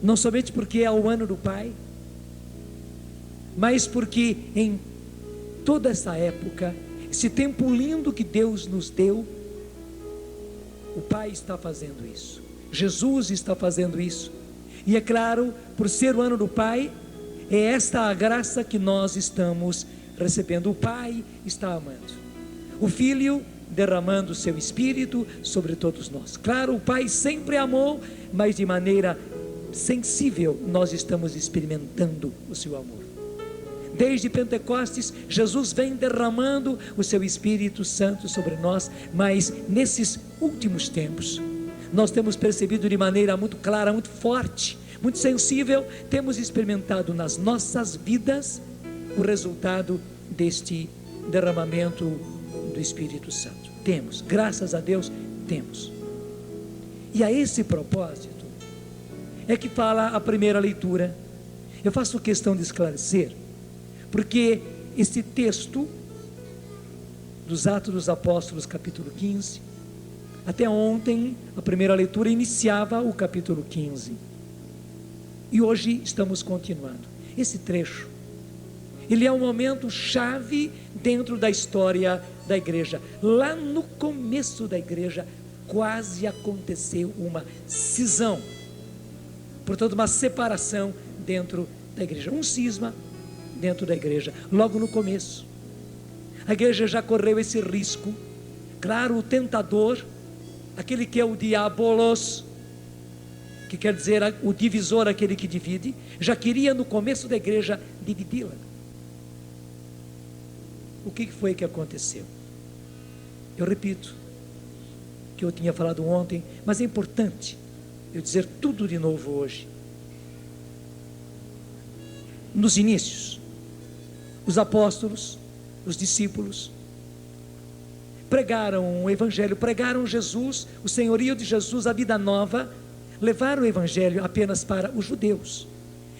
não somente porque é o ano do Pai, mas porque em toda essa época, esse tempo lindo que Deus nos deu, o Pai está fazendo isso, Jesus está fazendo isso, e é claro, por ser o ano do Pai, é esta a graça que nós estamos recebendo. O Pai está amando, o Filho derramando o seu Espírito sobre todos nós. Claro, o Pai sempre amou, mas de maneira sensível nós estamos experimentando o seu amor. Desde Pentecostes, Jesus vem derramando o seu Espírito Santo sobre nós, mas nesses últimos tempos, nós temos percebido de maneira muito clara, muito forte, muito sensível, temos experimentado nas nossas vidas o resultado deste derramamento do Espírito Santo. Temos, graças a Deus, temos. E a esse propósito é que fala a primeira leitura. Eu faço questão de esclarecer, porque esse texto dos Atos dos Apóstolos, capítulo 15, até ontem a primeira leitura iniciava o capítulo 15, e hoje estamos continuando. Esse trecho, ele é um momento chave dentro da história da igreja. Lá no começo da igreja, quase aconteceu uma cisão, portanto uma separação dentro da igreja, um cisma dentro da igreja, logo no começo. A igreja já correu esse risco. Claro, o tentador, aquele que é o diabolos, que quer dizer o divisor, aquele que divide, já queria no começo da igreja dividi-la. O que foi que aconteceu? Eu repito o que eu tinha falado ontem, mas é importante eu dizer tudo de novo hoje. Nos inícios, os apóstolos, os discípulos, pregaram o Evangelho, pregaram Jesus, o senhorio de Jesus, a vida nova, levaram o Evangelho apenas para os judeus.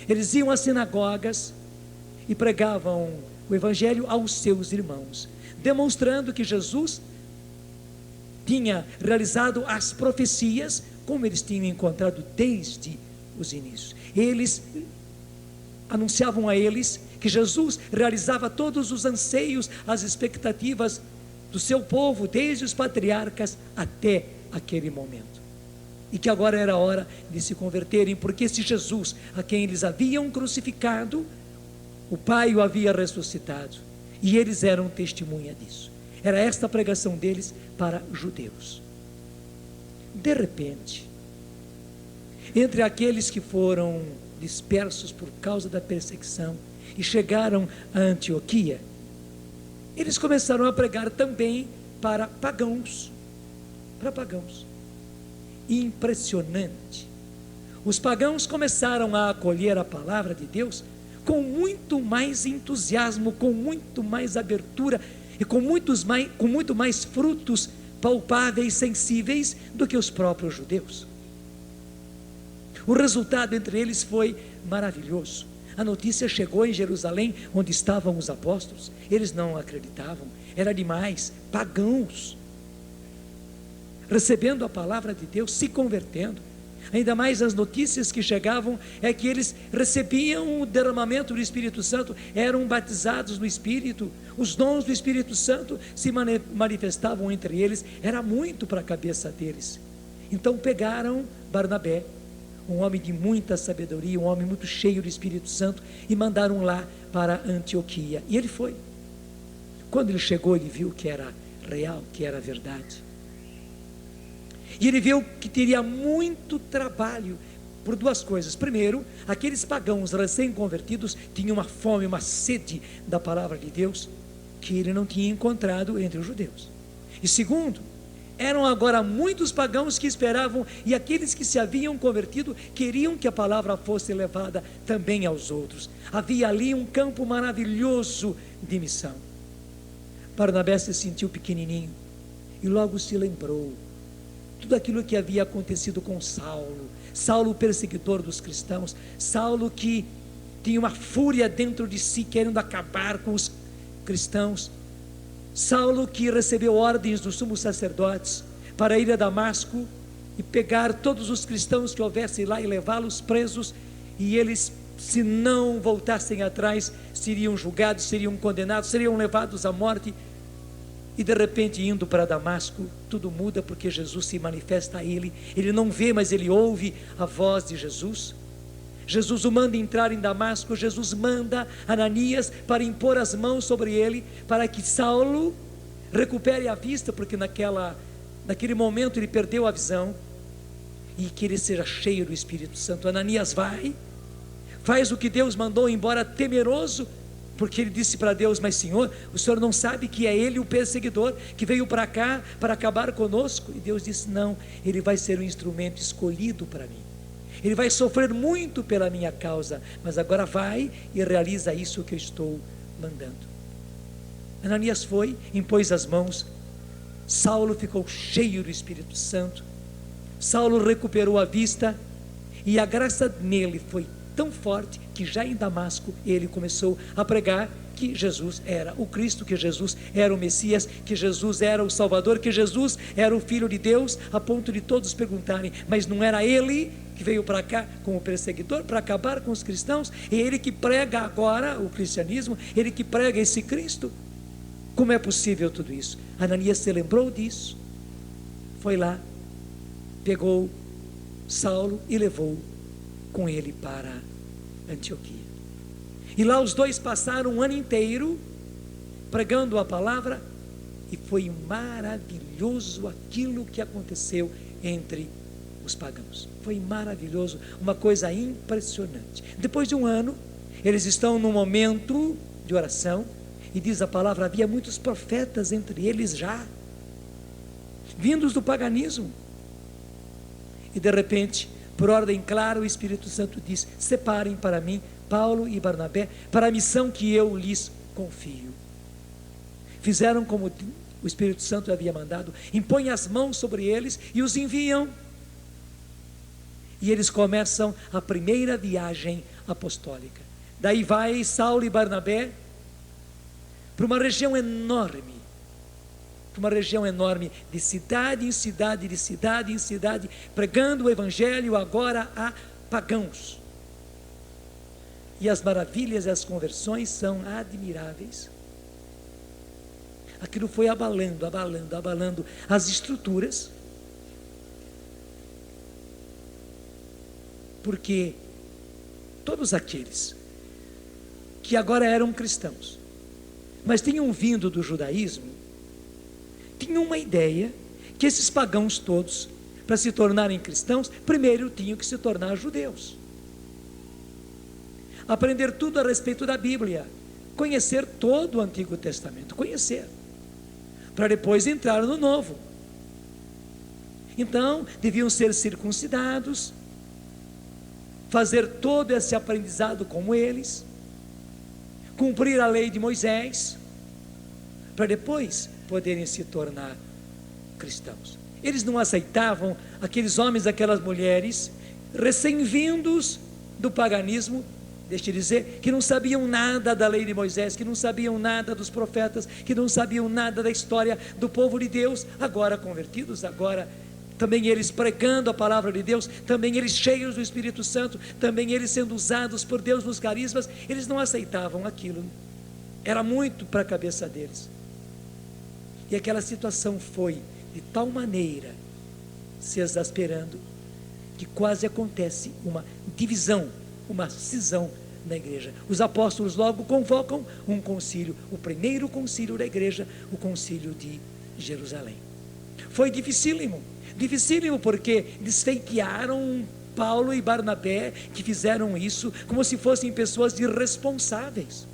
Eles iam às sinagogas e pregavam o Evangelho aos seus irmãos, demonstrando que Jesus tinha realizado as profecias, como eles tinham encontrado desde os inícios. Eles anunciavam a eles que Jesus realizava todos os anseios, as expectativas do seu povo, desde os patriarcas até aquele momento, e que agora era a hora de se converterem, porque esse Jesus a quem eles haviam crucificado, o Pai o havia ressuscitado, e eles eram testemunha disso. Era esta a pregação deles para judeus. De repente, entre aqueles que foram dispersos por causa da perseguição e chegaram a Antioquia, eles começaram a pregar também para pagãos. Impressionante. Os pagãos começaram a acolher a palavra de Deus com muito mais entusiasmo, com muito mais abertura e com muito mais frutos palpáveis, sensíveis do que os próprios judeus. O resultado entre eles foi maravilhoso. A notícia chegou em Jerusalém, onde estavam os apóstolos. Eles não acreditavam, era demais, pagãos, recebendo a palavra de Deus, se convertendo. Ainda mais as notícias que chegavam é que eles recebiam o derramamento do Espírito Santo, eram batizados no Espírito, os dons do Espírito Santo se manifestavam entre eles. Era muito para a cabeça deles. Então pegaram Barnabé, um homem de muita sabedoria, um homem muito cheio do Espírito Santo, e mandaram lá para Antioquia. E ele foi. Quando ele chegou, ele viu que era real, que era verdade. E ele viu que teria muito trabalho por duas coisas. Primeiro, aqueles pagãos recém-convertidos tinham uma fome, uma sede da palavra de Deus que ele não tinha encontrado entre os judeus. E segundo, eram agora muitos pagãos que esperavam, e aqueles que se haviam convertido queriam que a palavra fosse levada também aos outros. Havia ali um campo maravilhoso de missão. Barnabé se sentiu pequenininho e logo se lembrou tudo aquilo que havia acontecido com Saulo, o perseguidor dos cristãos, Saulo que tinha uma fúria dentro de si, querendo acabar com os cristãos, Saulo que recebeu ordens dos sumos sacerdotes para ir a Damasco e pegar todos os cristãos que houvessem lá e levá-los presos, e eles, se não voltassem atrás, seriam julgados, seriam condenados, seriam levados à morte. E de repente, indo para Damasco, tudo muda, porque Jesus se manifesta a ele. Ele não vê, mas ele ouve a voz de Jesus. Jesus o manda entrar em Damasco. Jesus manda Ananias para impor as mãos sobre ele, para que Saulo recupere a vista, porque naquele momento ele perdeu a visão, e que ele seja cheio do Espírito Santo. Ananias faz o que Deus mandou, embora temeroso, porque ele disse para Deus: mas Senhor, o Senhor não sabe que é ele o perseguidor, que veio para cá para acabar conosco? E Deus disse: não, ele vai ser um instrumento escolhido para mim, ele vai sofrer muito pela minha causa, mas agora vai e realiza isso que eu estou mandando. Ananias foi, impôs as mãos. Saulo ficou cheio do Espírito Santo. Saulo recuperou a vista, e a graça nele foi tão forte que já em Damasco ele começou a pregar que Jesus era o Cristo, que Jesus era o Messias, que Jesus era o Salvador, que Jesus era o Filho de Deus, a ponto de todos perguntarem: mas não era ele que veio para cá como perseguidor, para acabar com os cristãos? É ele que prega agora o cristianismo, ele que prega esse Cristo? Como é possível tudo isso? Ananias se lembrou disso, foi lá, pegou Saulo e levou com ele para Antioquia. E lá os dois passaram um ano inteiro pregando a palavra, e foi maravilhoso aquilo que aconteceu entre os pagãos. Foi maravilhoso, uma coisa impressionante. Depois de um ano, eles estão num momento de oração, e diz a palavra: havia muitos profetas entre eles já, vindos do paganismo. E de repente, por ordem clara, o Espírito Santo diz: separem para mim Paulo e Barnabé para a missão que eu lhes confio. Fizeram como o Espírito Santo havia mandado, impõem as mãos sobre eles e os enviam. E eles começam a primeira viagem apostólica. Daí vai Saulo e Barnabé para uma região enorme, de cidade em cidade, de cidade em cidade, pregando o Evangelho agora a pagãos. E as maravilhas e as conversões são admiráveis. Aquilo foi abalando as estruturas, porque todos aqueles que agora eram cristãos, mas tinham vindo do judaísmo, tinham uma ideia que esses pagãos todos, para se tornarem cristãos, primeiro tinham que se tornar judeus, aprender tudo a respeito da Bíblia, conhecer todo o Antigo Testamento, para depois entrar no Novo. Então deviam ser circuncidados, fazer todo esse aprendizado como eles, cumprir a lei de Moisés, para depois poderem se tornar cristãos. Eles não aceitavam aqueles homens, aquelas mulheres recém-vindos do paganismo, deixa eu dizer, que não sabiam nada da lei de Moisés, que não sabiam nada dos profetas, que não sabiam nada da história do povo de Deus, agora convertidos, agora também eles pregando a palavra de Deus, também eles cheios do Espírito Santo, também eles sendo usados por Deus nos carismas. Eles não aceitavam aquilo, era muito para a cabeça deles. E aquela situação foi de tal maneira se exasperando, que quase acontece uma divisão, uma cisão na igreja. Os apóstolos logo convocam um concílio, o primeiro concílio da igreja, o concílio de Jerusalém. Foi dificílimo porque desfeitearam Paulo e Barnabé, que fizeram isso como se fossem pessoas irresponsáveis.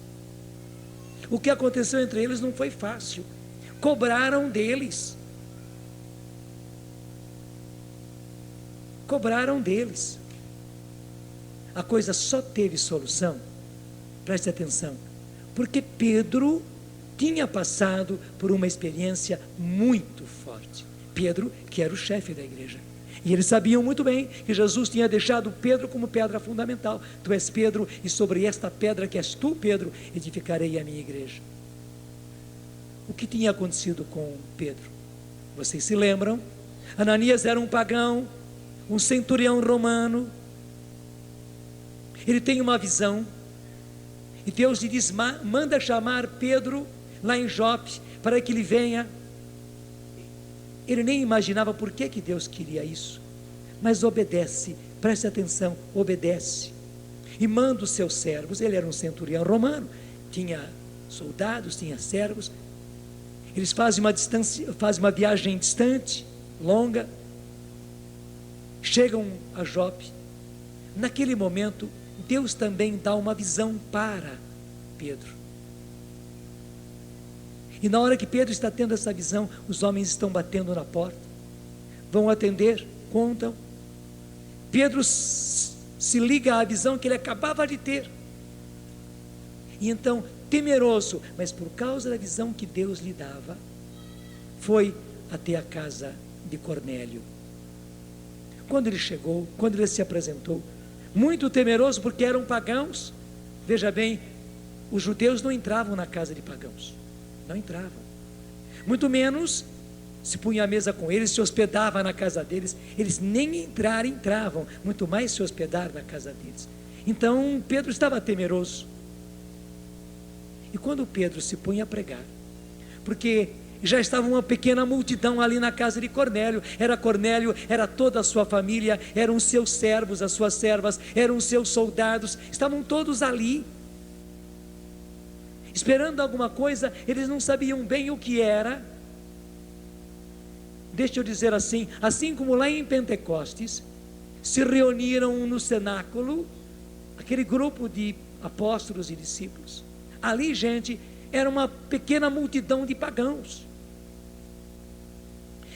O que aconteceu entre eles não foi fácil, cobraram deles, a coisa só teve solução, preste atenção, porque Pedro tinha passado por uma experiência muito forte. Pedro, que era o chefe da igreja, e eles sabiam muito bem que Jesus tinha deixado Pedro como pedra fundamental. Tu és Pedro, e sobre esta pedra que és tu, Pedro, edificarei a minha igreja. O que tinha acontecido com Pedro? Vocês se lembram? Ananias era um pagão, um centurião romano. Ele tem uma visão, e Deus lhe diz: manda chamar Pedro lá em Jope, para que ele venha. Ele nem imaginava por que Deus queria isso, mas obedece, preste atenção, obedece, e manda os seus servos. Ele era um centurião romano, tinha soldados, tinha servos. Eles fazem uma viagem distante, longa, chegam a Jope. Naquele momento, Deus também dá uma visão para Pedro. E na hora que Pedro está tendo essa visão, os homens estão batendo na porta, vão atender, contam. Pedro se liga à visão que ele acabava de ter, e então, temeroso, mas por causa da visão que Deus lhe dava, foi até a casa de Cornélio. Quando ele chegou, quando ele se apresentou, muito temeroso, porque eram pagãos. Veja bem, os judeus não entravam na casa de pagãos, não entravam, muito menos se punha à mesa com eles, se hospedava na casa deles. Eles nem entrar entravam, muito mais se hospedar na casa deles. Então Pedro estava temeroso. E quando Pedro se punha a pregar, porque já estava uma pequena multidão ali na casa de Cornélio. Era Cornélio, era toda a sua família, eram seus servos, as suas servas, eram seus soldados, estavam todos ali, esperando alguma coisa. Eles não sabiam bem o que era. Deixa eu dizer assim como lá em Pentecostes, se reuniram no cenáculo, aquele grupo de apóstolos e discípulos. Ali, gente, era uma pequena multidão de pagãos,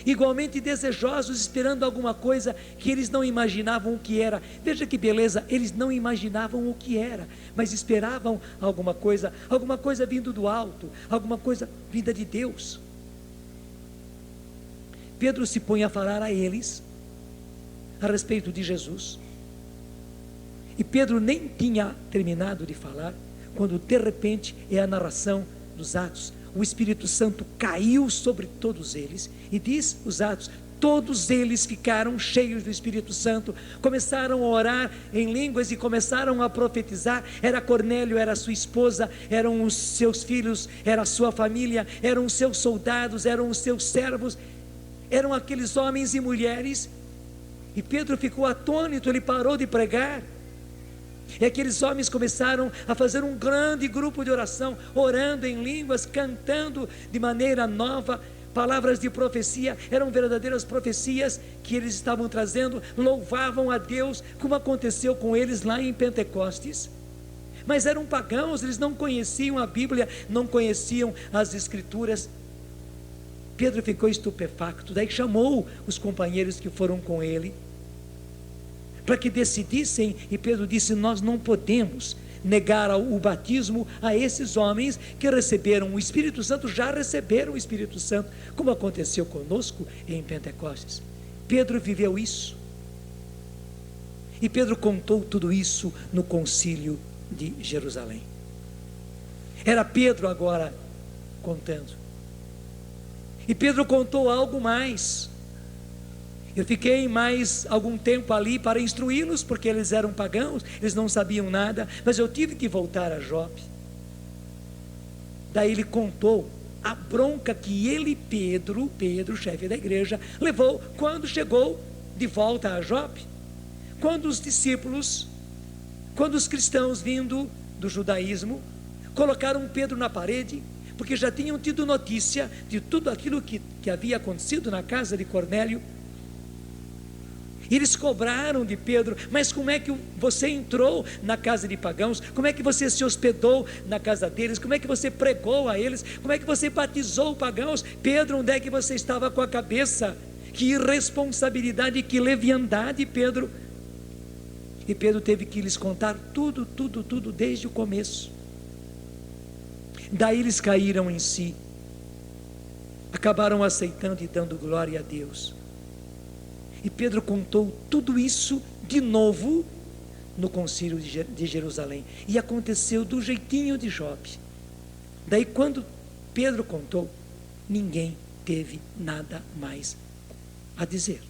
igualmente desejosos, esperando alguma coisa que eles não imaginavam o que era. Veja que beleza, eles não imaginavam o que era, mas esperavam alguma coisa vindo do alto, alguma coisa vinda de Deus. Pedro se põe a falar a eles a respeito de Jesus, e Pedro nem tinha terminado de falar, quando de repente é a narração dos Atos. O Espírito Santo caiu sobre todos eles, e diz os Atos, todos eles ficaram cheios do Espírito Santo, começaram a orar em línguas e começaram a profetizar. Era Cornélio, era sua esposa, eram os seus filhos, era a sua família, eram os seus soldados, eram os seus servos, eram aqueles homens e mulheres. E Pedro ficou atônito, ele parou de pregar. E aqueles homens começaram a fazer um grande grupo de oração, orando em línguas, cantando de maneira nova, palavras de profecia. Eram verdadeiras profecias que eles estavam trazendo, louvavam a Deus, como aconteceu com eles lá em Pentecostes. Mas eram pagãos, eles não conheciam a Bíblia, não conheciam as Escrituras. Pedro ficou estupefacto, daí chamou os companheiros que foram com ele, para que decidissem, e Pedro disse: nós não podemos negar o batismo a esses homens que receberam o Espírito Santo, já receberam o Espírito Santo, como aconteceu conosco em Pentecostes. Pedro viveu isso, e Pedro contou tudo isso no concílio de Jerusalém. Era Pedro agora contando, e Pedro contou algo mais. Eu fiquei mais algum tempo ali para instruí-los, porque eles eram pagãos, eles não sabiam nada, mas eu tive que voltar a Jope. Daí ele contou a bronca que ele, Pedro, chefe da igreja, levou quando chegou de volta a Jope. Quando os discípulos, quando os cristãos vindo do judaísmo, colocaram Pedro na parede, porque já tinham tido notícia de tudo aquilo que havia acontecido na casa de Cornélio. Eles cobraram de Pedro: mas como é que você entrou na casa de pagãos? Como é que você se hospedou na casa deles? Como é que você pregou a eles? Como é que você batizou pagãos? Pedro, onde é que você estava com a cabeça? Que irresponsabilidade, que leviandade, Pedro. E Pedro teve que lhes contar tudo desde o começo. Daí eles caíram em si, acabaram aceitando e dando glória a Deus. E Pedro contou tudo isso de novo no concílio de Jerusalém, e aconteceu do jeitinho de Jope. Daí quando Pedro contou, ninguém teve nada mais a dizer.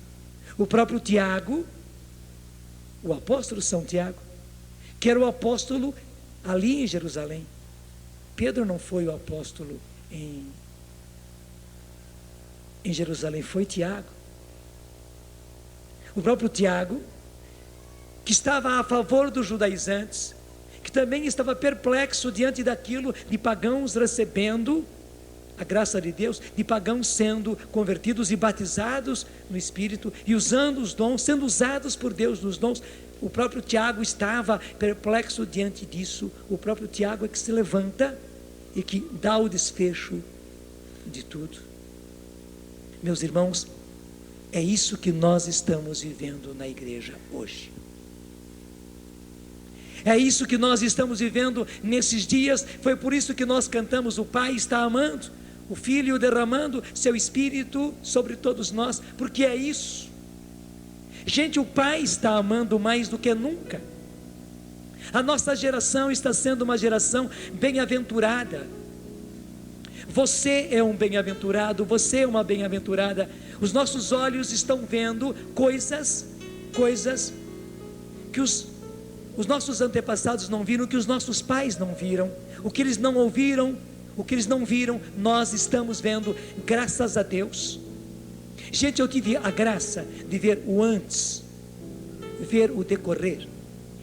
O próprio Tiago, o apóstolo São Tiago, que era o apóstolo ali em Jerusalém. Pedro não foi o apóstolo em Jerusalém, foi Tiago. O próprio Tiago, que estava a favor dos judaizantes, que também estava perplexo diante daquilo de pagãos recebendo a graça de Deus, de pagãos sendo convertidos e batizados no Espírito e usando os dons, sendo usados por Deus nos dons. O próprio Tiago estava perplexo diante disso. O próprio Tiago é que se levanta e que dá o desfecho de tudo. Meus irmãos, é isso que nós estamos vivendo na igreja hoje. É isso que nós estamos vivendo nesses dias. Foi por isso que nós cantamos: o Pai está amando, o Filho derramando seu Espírito sobre todos nós, porque é isso. Gente, o Pai está amando mais do que nunca. A nossa geração está sendo uma geração bem-aventurada. Você é um bem-aventurado, você é uma bem-aventurada. Os nossos olhos estão vendo coisas que os nossos antepassados não viram, que os nossos pais não viram, o que eles não ouviram, o que eles não viram, nós estamos vendo, graças a Deus. Gente, eu tive a graça de ver o antes, ver o decorrer,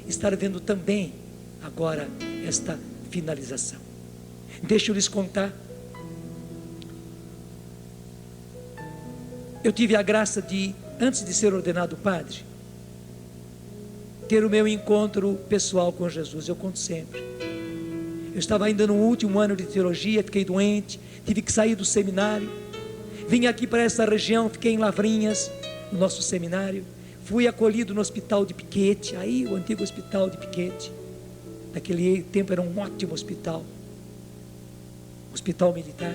estar vendo também agora esta finalização. Deixa eu lhes contar. Eu tive a graça de, antes de ser ordenado padre, ter o meu encontro pessoal com Jesus. Eu conto sempre. Eu estava ainda no último ano de teologia, fiquei doente, tive que sair do seminário, vim aqui para essa região, fiquei em Lavrinhas, no nosso seminário, fui acolhido no hospital de Piquete, aí o antigo hospital de Piquete, naquele tempo era um ótimo hospital militar.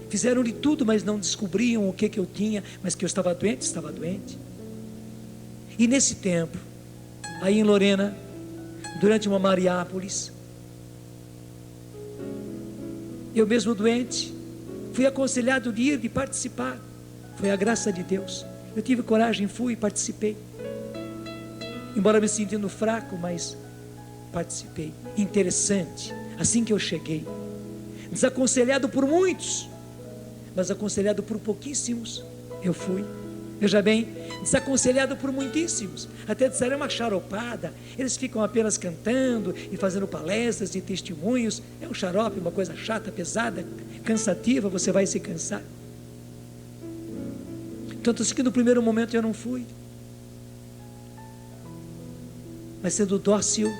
Fizeram de tudo, mas não descobriam o que eu tinha, mas que eu estava doente. E nesse tempo, aí em Lorena, durante uma Mariápolis, eu mesmo doente, fui aconselhado de ir, de participar. Foi a graça de Deus. Eu tive coragem, fui e participei. Embora me sentindo fraco, mas participei. Interessante, assim que eu cheguei, desaconselhado por muitos, mas aconselhado por pouquíssimos, eu fui. Veja bem, desaconselhado por muitíssimos, até disseram: é uma xaropada, eles ficam apenas cantando e fazendo palestras e testemunhos, é um xarope, uma coisa chata, pesada, cansativa, você vai se cansar. Tanto assim que no primeiro momento eu não fui, mas sendo dócil,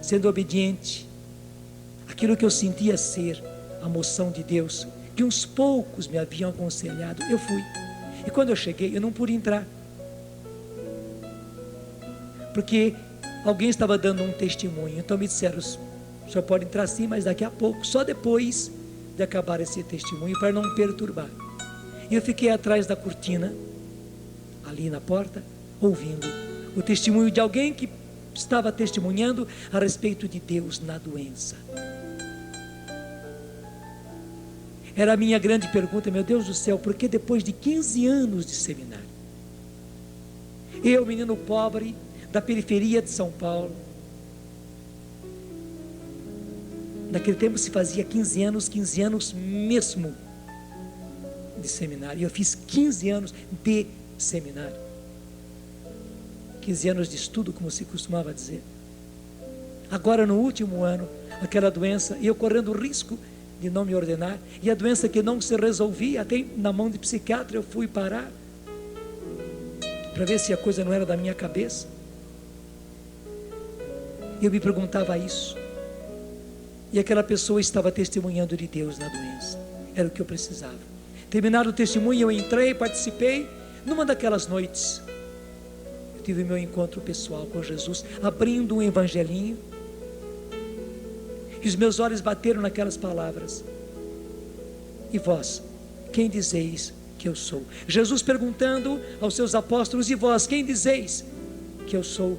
sendo obediente, aquilo que eu sentia ser a moção de Deus, que uns poucos me haviam aconselhado, eu fui. E quando eu cheguei, eu não pude entrar, porque alguém estava dando um testemunho. Então me disseram: o senhor pode entrar sim, mas daqui a pouco, só depois de acabar esse testemunho, para não perturbar. E eu fiquei atrás da cortina, ali na porta, ouvindo o testemunho de alguém que estava testemunhando a respeito de Deus na doença. Era a minha grande pergunta: meu Deus do céu, por que depois de 15 anos de seminário, eu, menino pobre, da periferia de São Paulo, naquele tempo se fazia 15 anos mesmo de seminário, e eu fiz 15 anos de seminário, 15 anos de estudo, como se costumava dizer. Agora no último ano, aquela doença, e eu correndo risco de não me ordenar, e a doença que não se resolvia, até na mão de psiquiatra eu fui parar, para ver se a coisa não era da minha cabeça. Eu me perguntava isso, e aquela pessoa estava testemunhando de Deus na doença, era o que eu precisava. Terminado o testemunho, eu entrei, participei. Numa daquelas noites, eu tive meu encontro pessoal com Jesus, abrindo um evangelinho, e os meus olhos bateram naquelas palavras: e vós, quem dizeis que eu sou? Jesus perguntando aos seus apóstolos: e vós, quem dizeis que eu sou?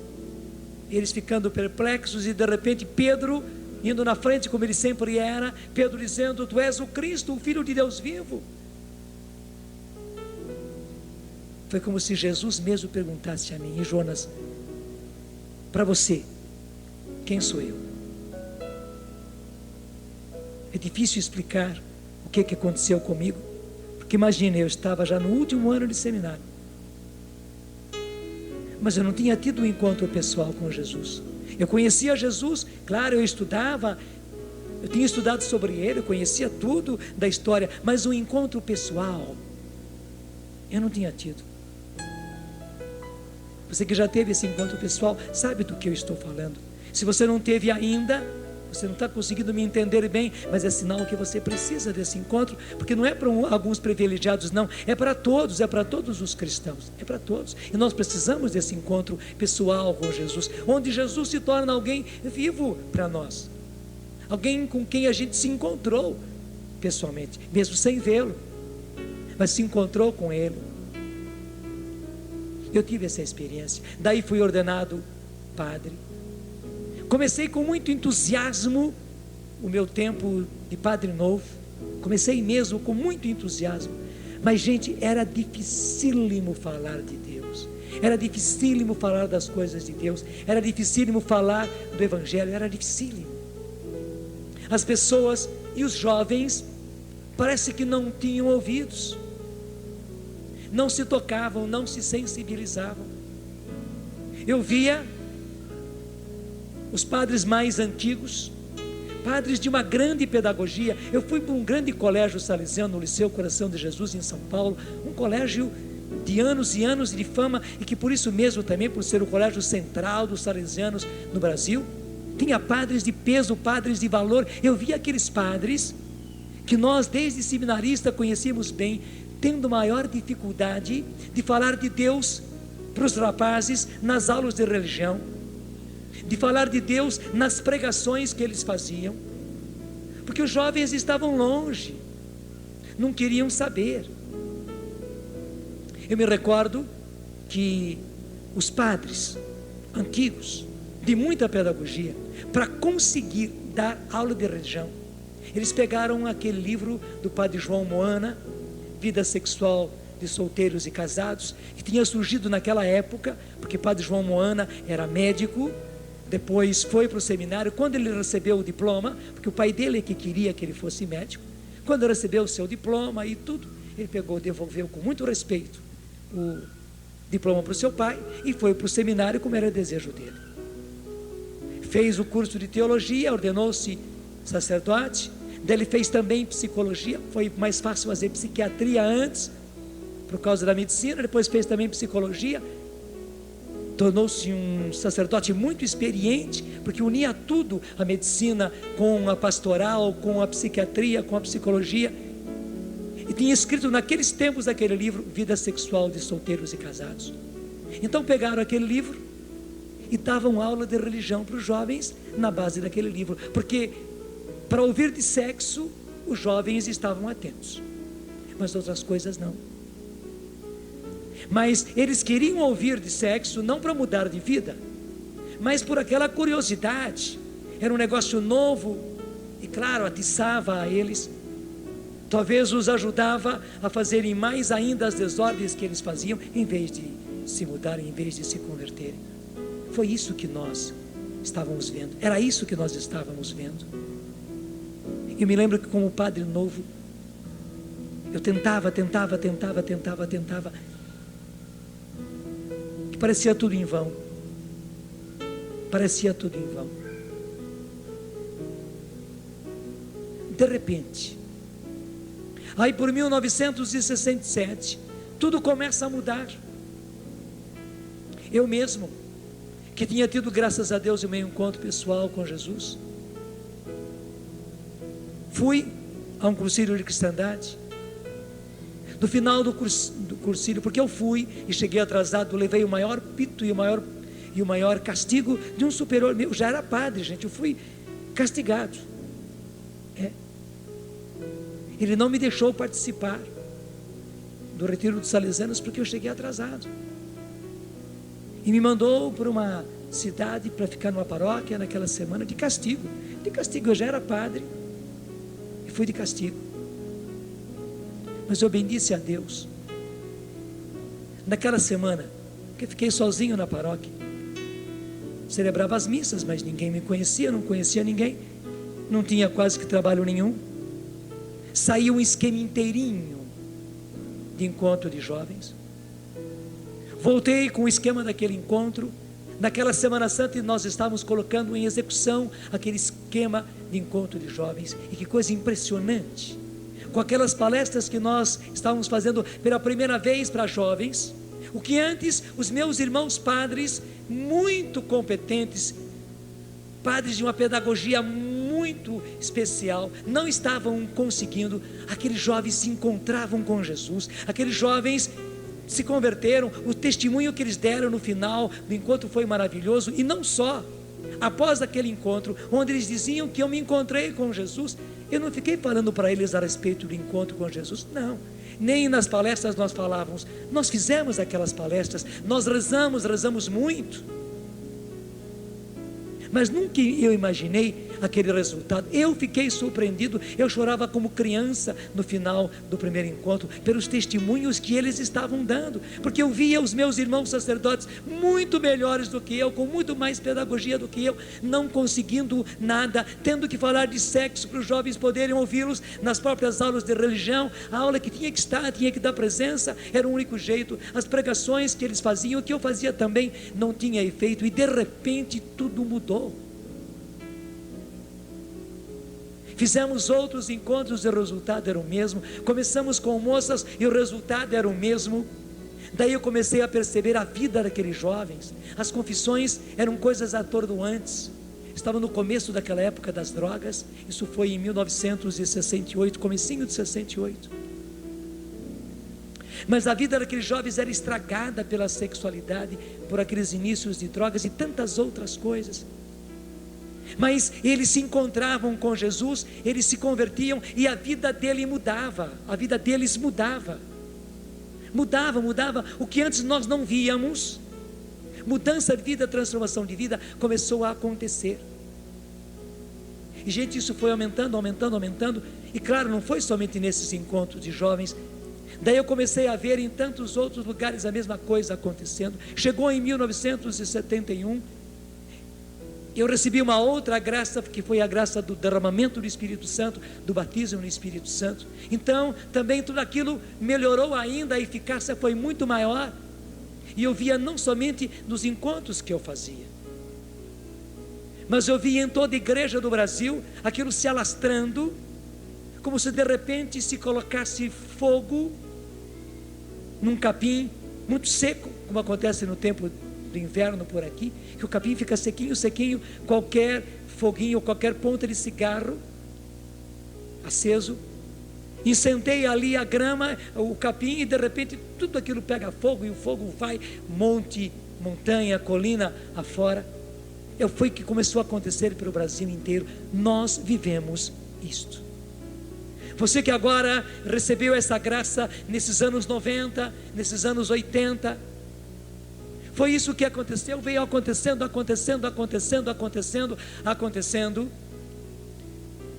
Eles ficando perplexos, e de repente Pedro indo na frente, como ele sempre era, Pedro dizendo: tu és o Cristo, o Filho de Deus vivo. Foi como se Jesus mesmo perguntasse a mim: e Jonas, para você, quem sou eu? É difícil explicar o que aconteceu comigo, porque imagine, eu estava já no último ano de seminário, mas eu não tinha tido um encontro pessoal com Jesus. Eu conhecia Jesus, claro, eu tinha estudado sobre ele, eu conhecia tudo da história, mas um encontro pessoal eu não tinha tido. Você que já teve esse encontro pessoal sabe do que eu estou falando. Se você não teve ainda, você não está conseguindo me entender bem, mas é sinal que você precisa desse encontro, porque não é para alguns privilegiados, não, é para todos os cristãos, é para todos, e nós precisamos desse encontro pessoal com Jesus, onde Jesus se torna alguém vivo para nós, alguém com quem a gente se encontrou pessoalmente, mesmo sem vê-lo, mas se encontrou com ele. Eu tive essa experiência, daí fui ordenado padre. Comecei com muito entusiasmo o meu tempo de padre novo, comecei mesmo com muito entusiasmo, mas gente, era dificílimo falar de Deus, era dificílimo falar das coisas de Deus, era dificílimo falar do Evangelho, era dificílimo. As pessoas e os jovens parece que não tinham ouvidos, não se tocavam, não se sensibilizavam. Eu via os padres mais antigos, padres de uma grande pedagogia. Eu fui para um grande colégio salesiano, no Liceu Coração de Jesus, em São Paulo, um colégio de anos e anos de fama, e que por isso mesmo também, por ser o colégio central dos salesianos no Brasil, tinha padres de peso, padres de valor. Eu via aqueles padres que nós desde seminarista conhecíamos bem, tendo maior dificuldade de falar de Deus para os rapazes nas aulas de religião, de falar de Deus nas pregações que eles faziam, porque os jovens estavam longe, não queriam saber. Eu me recordo que os padres antigos, de muita pedagogia, para conseguir dar aula de religião, eles pegaram aquele livro do padre João Moana, Vida Sexual de Solteiros e Casados, que tinha surgido naquela época, porque padre João Moana era médico, depois foi para o seminário. Quando ele recebeu o diploma, porque o pai dele é que queria que ele fosse médico, quando recebeu o seu diploma e tudo, ele pegou, devolveu com muito respeito o diploma para o seu pai e foi para o seminário como era desejo dele. Fez o curso de teologia, ordenou-se sacerdote, daí ele fez também psicologia, foi mais fácil fazer psiquiatria antes, por causa da medicina, depois fez também psicologia, tornou-se um sacerdote muito experiente, porque unia tudo, a medicina com a pastoral, com a psiquiatria, com a psicologia, e tinha escrito naqueles tempos aquele livro, Vida Sexual de Solteiros e Casados. Então pegaram aquele livro e davam aula de religião para os jovens na base daquele livro, porque para ouvir de sexo os jovens estavam atentos, mas outras coisas não. Mas eles queriam ouvir de sexo não para mudar de vida, mas por aquela curiosidade. Era um negócio novo e claro, atiçava a eles, talvez os ajudava a fazerem mais ainda as desordens que eles faziam, em vez de se mudarem, em vez de se converterem. Foi isso que nós estávamos vendo, era isso que nós estávamos vendo. Eu me lembro que como padre novo, eu tentava, que parecia tudo em vão, de repente, aí por 1967, tudo começa a mudar. Eu mesmo, que tinha tido, graças a Deus, o meu encontro pessoal com Jesus, fui a um cursilho de cristandade. No final do cursilho, porque eu fui e cheguei atrasado, levei o maior pito e o maior castigo de um superior meu. Já era padre, gente, eu fui castigado. Ele não me deixou participar do retiro dos salesianos porque eu cheguei atrasado, e me mandou para uma cidade para ficar numa paróquia naquela semana de castigo. Eu já era padre e fui de castigo, mas eu bendisse a Deus. naquela semana, que eu fiquei sozinho na paróquia, celebrava as missas, mas ninguém me conhecia, não conhecia ninguém, não tinha quase que trabalho nenhum. Saiu um esquema inteirinho de encontro de jovens. Voltei com o esquema daquele encontro. Naquela Semana Santa nós estávamos colocando em execução aquele esquema de encontro de jovens. E que coisa impressionante, com aquelas palestras que nós estávamos fazendo pela primeira vez para jovens, o que antes os meus irmãos padres, muito competentes, padres de uma pedagogia muito especial, não estavam conseguindo. Aqueles jovens se encontravam com Jesus, aqueles jovens se converteram, o testemunho que eles deram no final do encontro foi maravilhoso. E não só, após aquele encontro, onde eles diziam que eu me encontrei com Jesus, eu não fiquei falando para eles a respeito do encontro com Jesus, não, nem nas palestras nós falávamos, nós fizemos aquelas palestras, nós rezamos muito, mas nunca eu imaginei aquele resultado. Eu fiquei surpreendido, eu chorava como criança no final do primeiro encontro, pelos testemunhos que eles estavam dando, porque eu via os meus irmãos sacerdotes muito melhores do que eu, com muito mais pedagogia do que eu, não conseguindo nada, tendo que falar de sexo para os jovens poderem ouvi-los nas próprias aulas de religião, a aula que tinha que estar, tinha que dar presença, era o único jeito. As pregações que eles faziam, o que eu fazia também, não tinha efeito, e de repente tudo mudou. Fizemos outros encontros e o resultado era o mesmo. Começamos com moças e o resultado era o mesmo. Daí eu comecei a perceber a vida daqueles jovens. As confissões eram coisas atordoantes. Estava no começo daquela época das drogas. Isso foi em 1968, comecinho de 68. Mas a vida daqueles jovens era estragada pela sexualidade, por aqueles inícios de drogas e tantas outras coisas. Mas eles se encontravam com Jesus, eles se convertiam e a vida deles mudava, mudava, o que antes nós não víamos, mudança de vida, transformação de vida, começou a acontecer. E gente, isso foi aumentando, e claro, não foi somente nesses encontros de jovens. Daí eu comecei a ver em tantos outros lugares a mesma coisa acontecendo. Chegou em 1971, eu recebi uma outra graça, que foi a graça do derramamento do Espírito Santo, do batismo no Espírito Santo. Então também tudo aquilo melhorou ainda, a eficácia foi muito maior. E eu via não somente nos encontros que eu fazia, mas eu via em toda a igreja do Brasil aquilo se alastrando, como se de repente se colocasse fogo num capim muito seco, como acontece no tempo do inverno por aqui, que o capim fica sequinho, qualquer foguinho, qualquer ponta de cigarro aceso, incendeia ali a grama, o capim, e de repente tudo aquilo pega fogo, e o fogo vai montanha, colina afora. Foi que começou a acontecer pelo Brasil inteiro. Nós vivemos isto. Você que agora recebeu essa graça nesses anos 90, nesses anos 80, foi isso que aconteceu, veio acontecendo,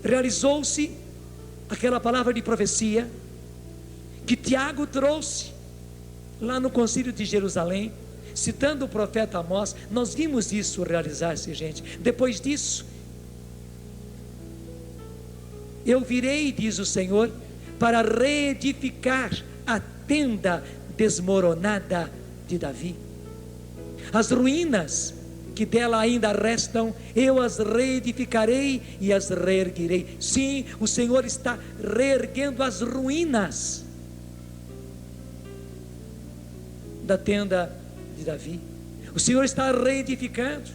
realizou-se aquela palavra de profecia que Tiago trouxe lá no concílio de Jerusalém, citando o profeta Amós. Nós vimos isso realizar-se, gente. Depois disso, eu virei, diz o Senhor, para reedificar a tenda desmoronada de Davi. As ruínas que dela ainda restam, eu as reedificarei e as reerguirei. Sim, o Senhor está reerguendo as ruínas da tenda de Davi. O Senhor está reedificando,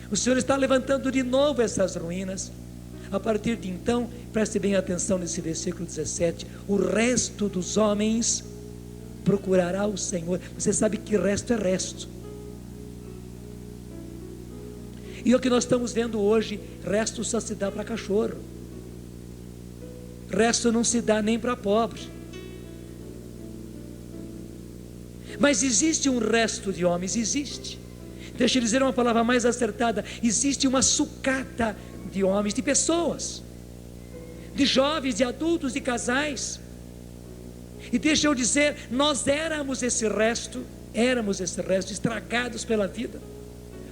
o Senhor está levantando de novo essas ruínas. A partir de então, preste bem atenção nesse versículo 17: o resto dos homens procurará o Senhor. Você sabe que resto é resto, e o que nós estamos vendo hoje, resto só se dá para cachorro, resto não se dá nem para pobre. Mas existe um resto de homens, existe. Deixa eu dizer uma palavra mais acertada: existe uma sucata de homens, de pessoas, de jovens, de adultos, de casais, E deixa eu dizer, nós éramos esse resto estragados pela vida,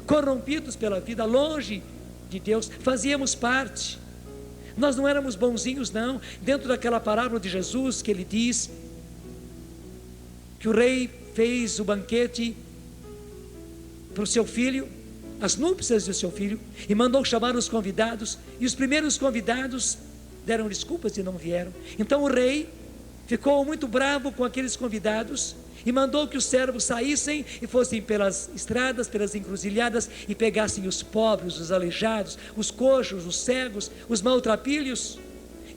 corrompidos pela vida, longe de Deus, fazíamos parte. Nós não éramos bonzinhos, não. Dentro daquela parábola de Jesus, que ele diz que o rei fez o banquete para o seu filho, as núpcias do seu filho, e mandou chamar os convidados, e os primeiros convidados deram desculpas e não vieram. Então o rei ficou muito bravo com aqueles convidados e mandou que os servos saíssem e fossem pelas estradas, pelas encruzilhadas, e pegassem os pobres, os aleijados, os coxos, os cegos, os maltrapilhos.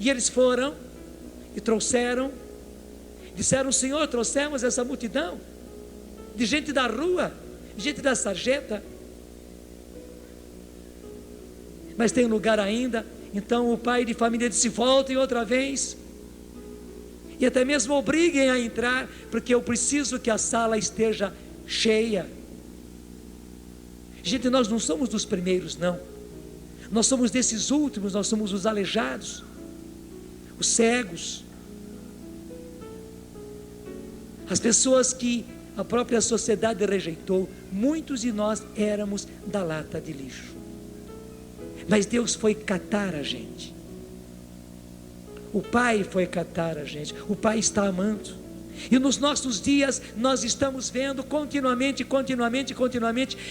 E eles foram e trouxeram, disseram: Senhor, trouxemos essa multidão de gente da rua, gente da sarjeta, mas tem lugar ainda. Então o pai de família disse: voltem outra vez, e até mesmo obriguem a entrar, porque eu preciso que a sala esteja cheia. Gente, nós não somos dos primeiros, não. Nós somos desses últimos. Nós somos os aleijados, os cegos, as pessoas que a própria sociedade rejeitou. Muitos de nós éramos da lata de lixo, mas Deus foi catar a gente. O Pai foi catar a gente. O Pai está amando. E nos nossos dias nós estamos vendo continuamente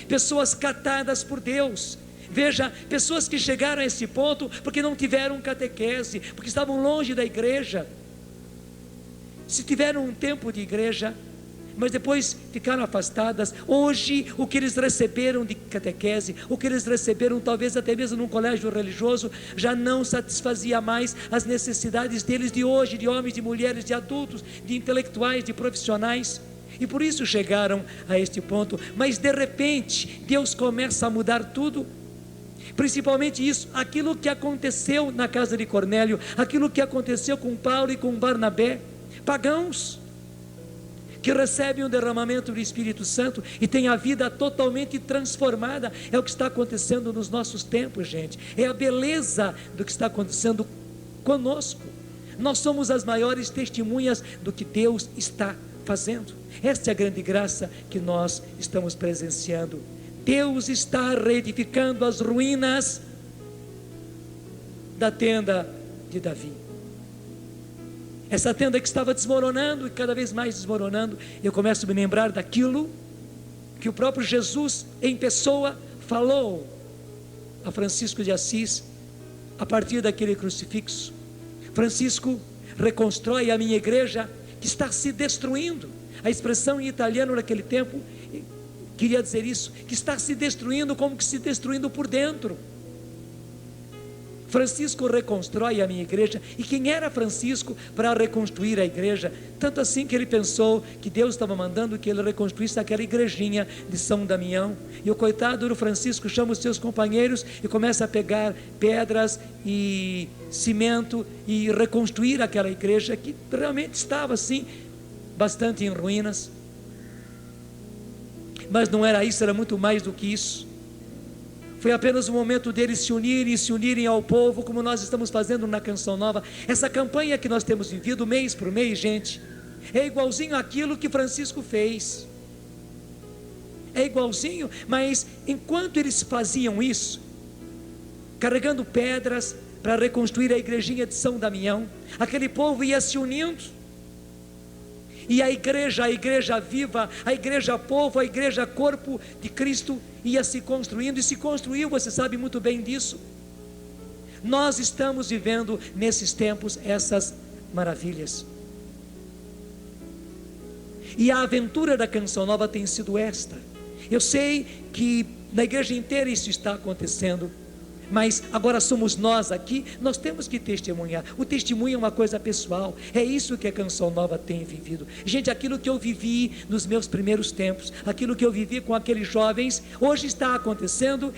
pessoas catadas por Deus. Veja, pessoas que chegaram a esse ponto porque não tiveram catequese, porque estavam longe da igreja. Se tiveram um tempo de igreja, mas depois ficaram afastadas. Hoje o que eles receberam de catequese, o que eles receberam talvez até mesmo num colégio religioso, já não satisfazia mais as necessidades deles de hoje, de homens, de mulheres, de adultos, de intelectuais, de profissionais. E por isso chegaram a este ponto. Mas de repente Deus começa a mudar tudo. Principalmente isso, aquilo que aconteceu na casa de Cornélio, aquilo que aconteceu com Paulo e com Barnabé, pagãos que recebem o derramamento do Espírito Santo e têm a vida totalmente transformada. É o que está acontecendo nos nossos tempos, gente. É a beleza do que está acontecendo conosco. Nós somos as maiores testemunhas do que Deus está fazendo. Esta é a grande graça que nós estamos presenciando. Deus está reedificando as ruínas da tenda de Davi. Essa tenda que estava desmoronando e cada vez mais desmoronando. Eu começo a me lembrar daquilo que o próprio Jesus em pessoa falou a Francisco de Assis a partir daquele crucifixo. Francisco reconstrói a minha igreja que está se destruindo. A expressão em italiano naquele tempo queria dizer isso, que está se destruindo, como que se destruindo por dentro. Francisco reconstrói a minha igreja. E quem era Francisco para reconstruir a igreja? Tanto assim que ele pensou que Deus estava mandando que ele reconstruísse aquela igrejinha de São Damião. E o coitado do Francisco chama os seus companheiros e começa a pegar pedras e cimento e reconstruir aquela igreja que realmente estava assim, bastante em ruínas. Mas não era isso, era muito mais do que isso. Foi apenas o momento deles se unirem ao povo, como nós estamos fazendo na Canção Nova. Essa campanha que nós temos vivido mês por mês, gente, é igualzinho àquilo que Francisco fez. É igualzinho, mas enquanto eles faziam isso, carregando pedras para reconstruir a igrejinha de São Damião, aquele povo ia se unindo. E a igreja viva, a igreja povo, a igreja corpo de Cristo ia se construindo, e se construiu, você sabe muito bem disso. Nós estamos vivendo nesses tempos essas maravilhas. E a aventura da Canção Nova tem sido esta. Eu sei que na igreja inteira isso está acontecendo, mas agora somos nós aqui, nós temos que testemunhar. O testemunho é uma coisa pessoal. É isso que a Canção Nova tem vivido. Gente, aquilo que eu vivi nos meus primeiros tempos, aquilo que eu vivi com aqueles jovens, hoje está acontecendo,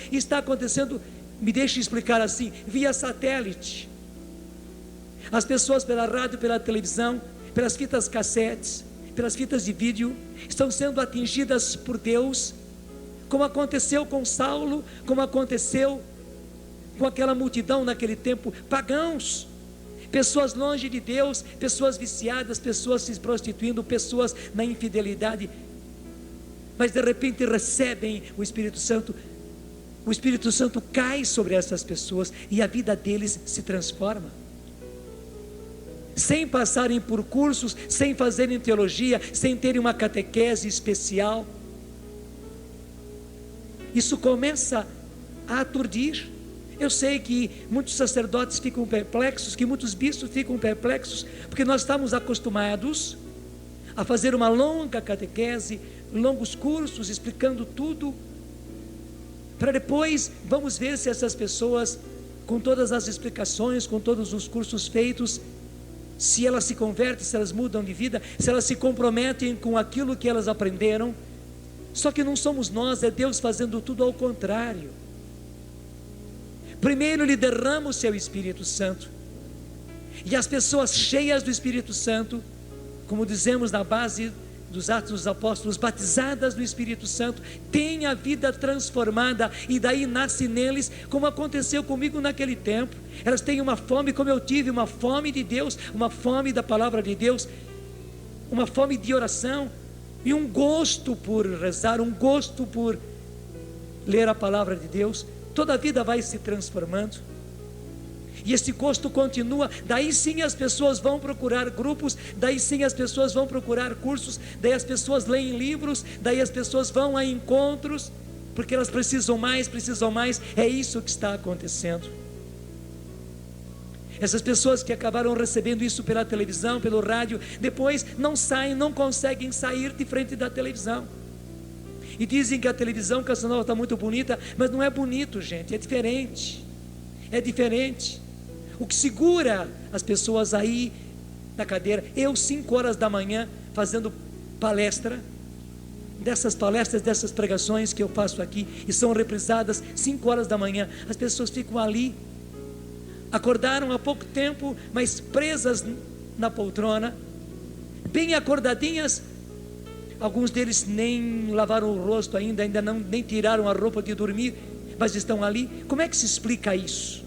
me deixe explicar assim, via satélite. As pessoas pela rádio, pela televisão, pelas fitas cassetes, pelas fitas de vídeo, estão sendo atingidas por Deus, como aconteceu com Saulo, como aconteceu com aquela multidão naquele tempo, pagãos, pessoas longe de Deus, pessoas viciadas, pessoas se prostituindo, pessoas na infidelidade, mas de repente recebem o Espírito Santo cai sobre essas pessoas e a vida deles se transforma, sem passarem por cursos, sem fazerem teologia, sem terem uma catequese especial. Isso começa a aturdir. Eu sei que muitos sacerdotes ficam perplexos, que muitos bispos ficam perplexos, porque nós estamos acostumados a fazer uma longa catequese, longos cursos explicando tudo, para depois vamos ver se essas pessoas, com todas as explicações, com todos os cursos feitos, se elas se convertem, se elas mudam de vida, se elas se comprometem com aquilo que elas aprenderam. Só que não somos nós, é Deus fazendo tudo ao contrário. Primeiro Ele derrama o seu Espírito Santo, e as pessoas cheias do Espírito Santo, como dizemos na base dos Atos dos Apóstolos, batizadas no Espírito Santo, têm a vida transformada, e daí nasce neles, como aconteceu comigo naquele tempo. Elas têm uma fome, como eu tive, uma fome de Deus, uma fome da palavra de Deus, uma fome de oração, e um gosto por rezar, um gosto por ler a palavra de Deus. Toda a vida vai se transformando, e esse gosto continua. Daí sim as pessoas vão procurar grupos, daí sim as pessoas vão procurar cursos, daí as pessoas leem livros, daí as pessoas vão a encontros, porque elas precisam mais, é isso que está acontecendo. Essas pessoas que acabaram recebendo isso pela televisão, pelo rádio, depois não saem, não conseguem sair de frente da televisão, e dizem que a televisão Canção Nova está muito bonita, mas não é bonito, gente, é diferente. O que segura as pessoas aí na cadeira, eu 5 horas da manhã fazendo palestra, dessas pregações que eu faço aqui, e são reprisadas 5 horas da manhã, as pessoas ficam ali, acordaram há pouco tempo, mas presas na poltrona, bem acordadinhas. Alguns deles nem lavaram o rosto ainda nem tiraram a roupa de dormir, mas estão ali. Como é que se explica isso?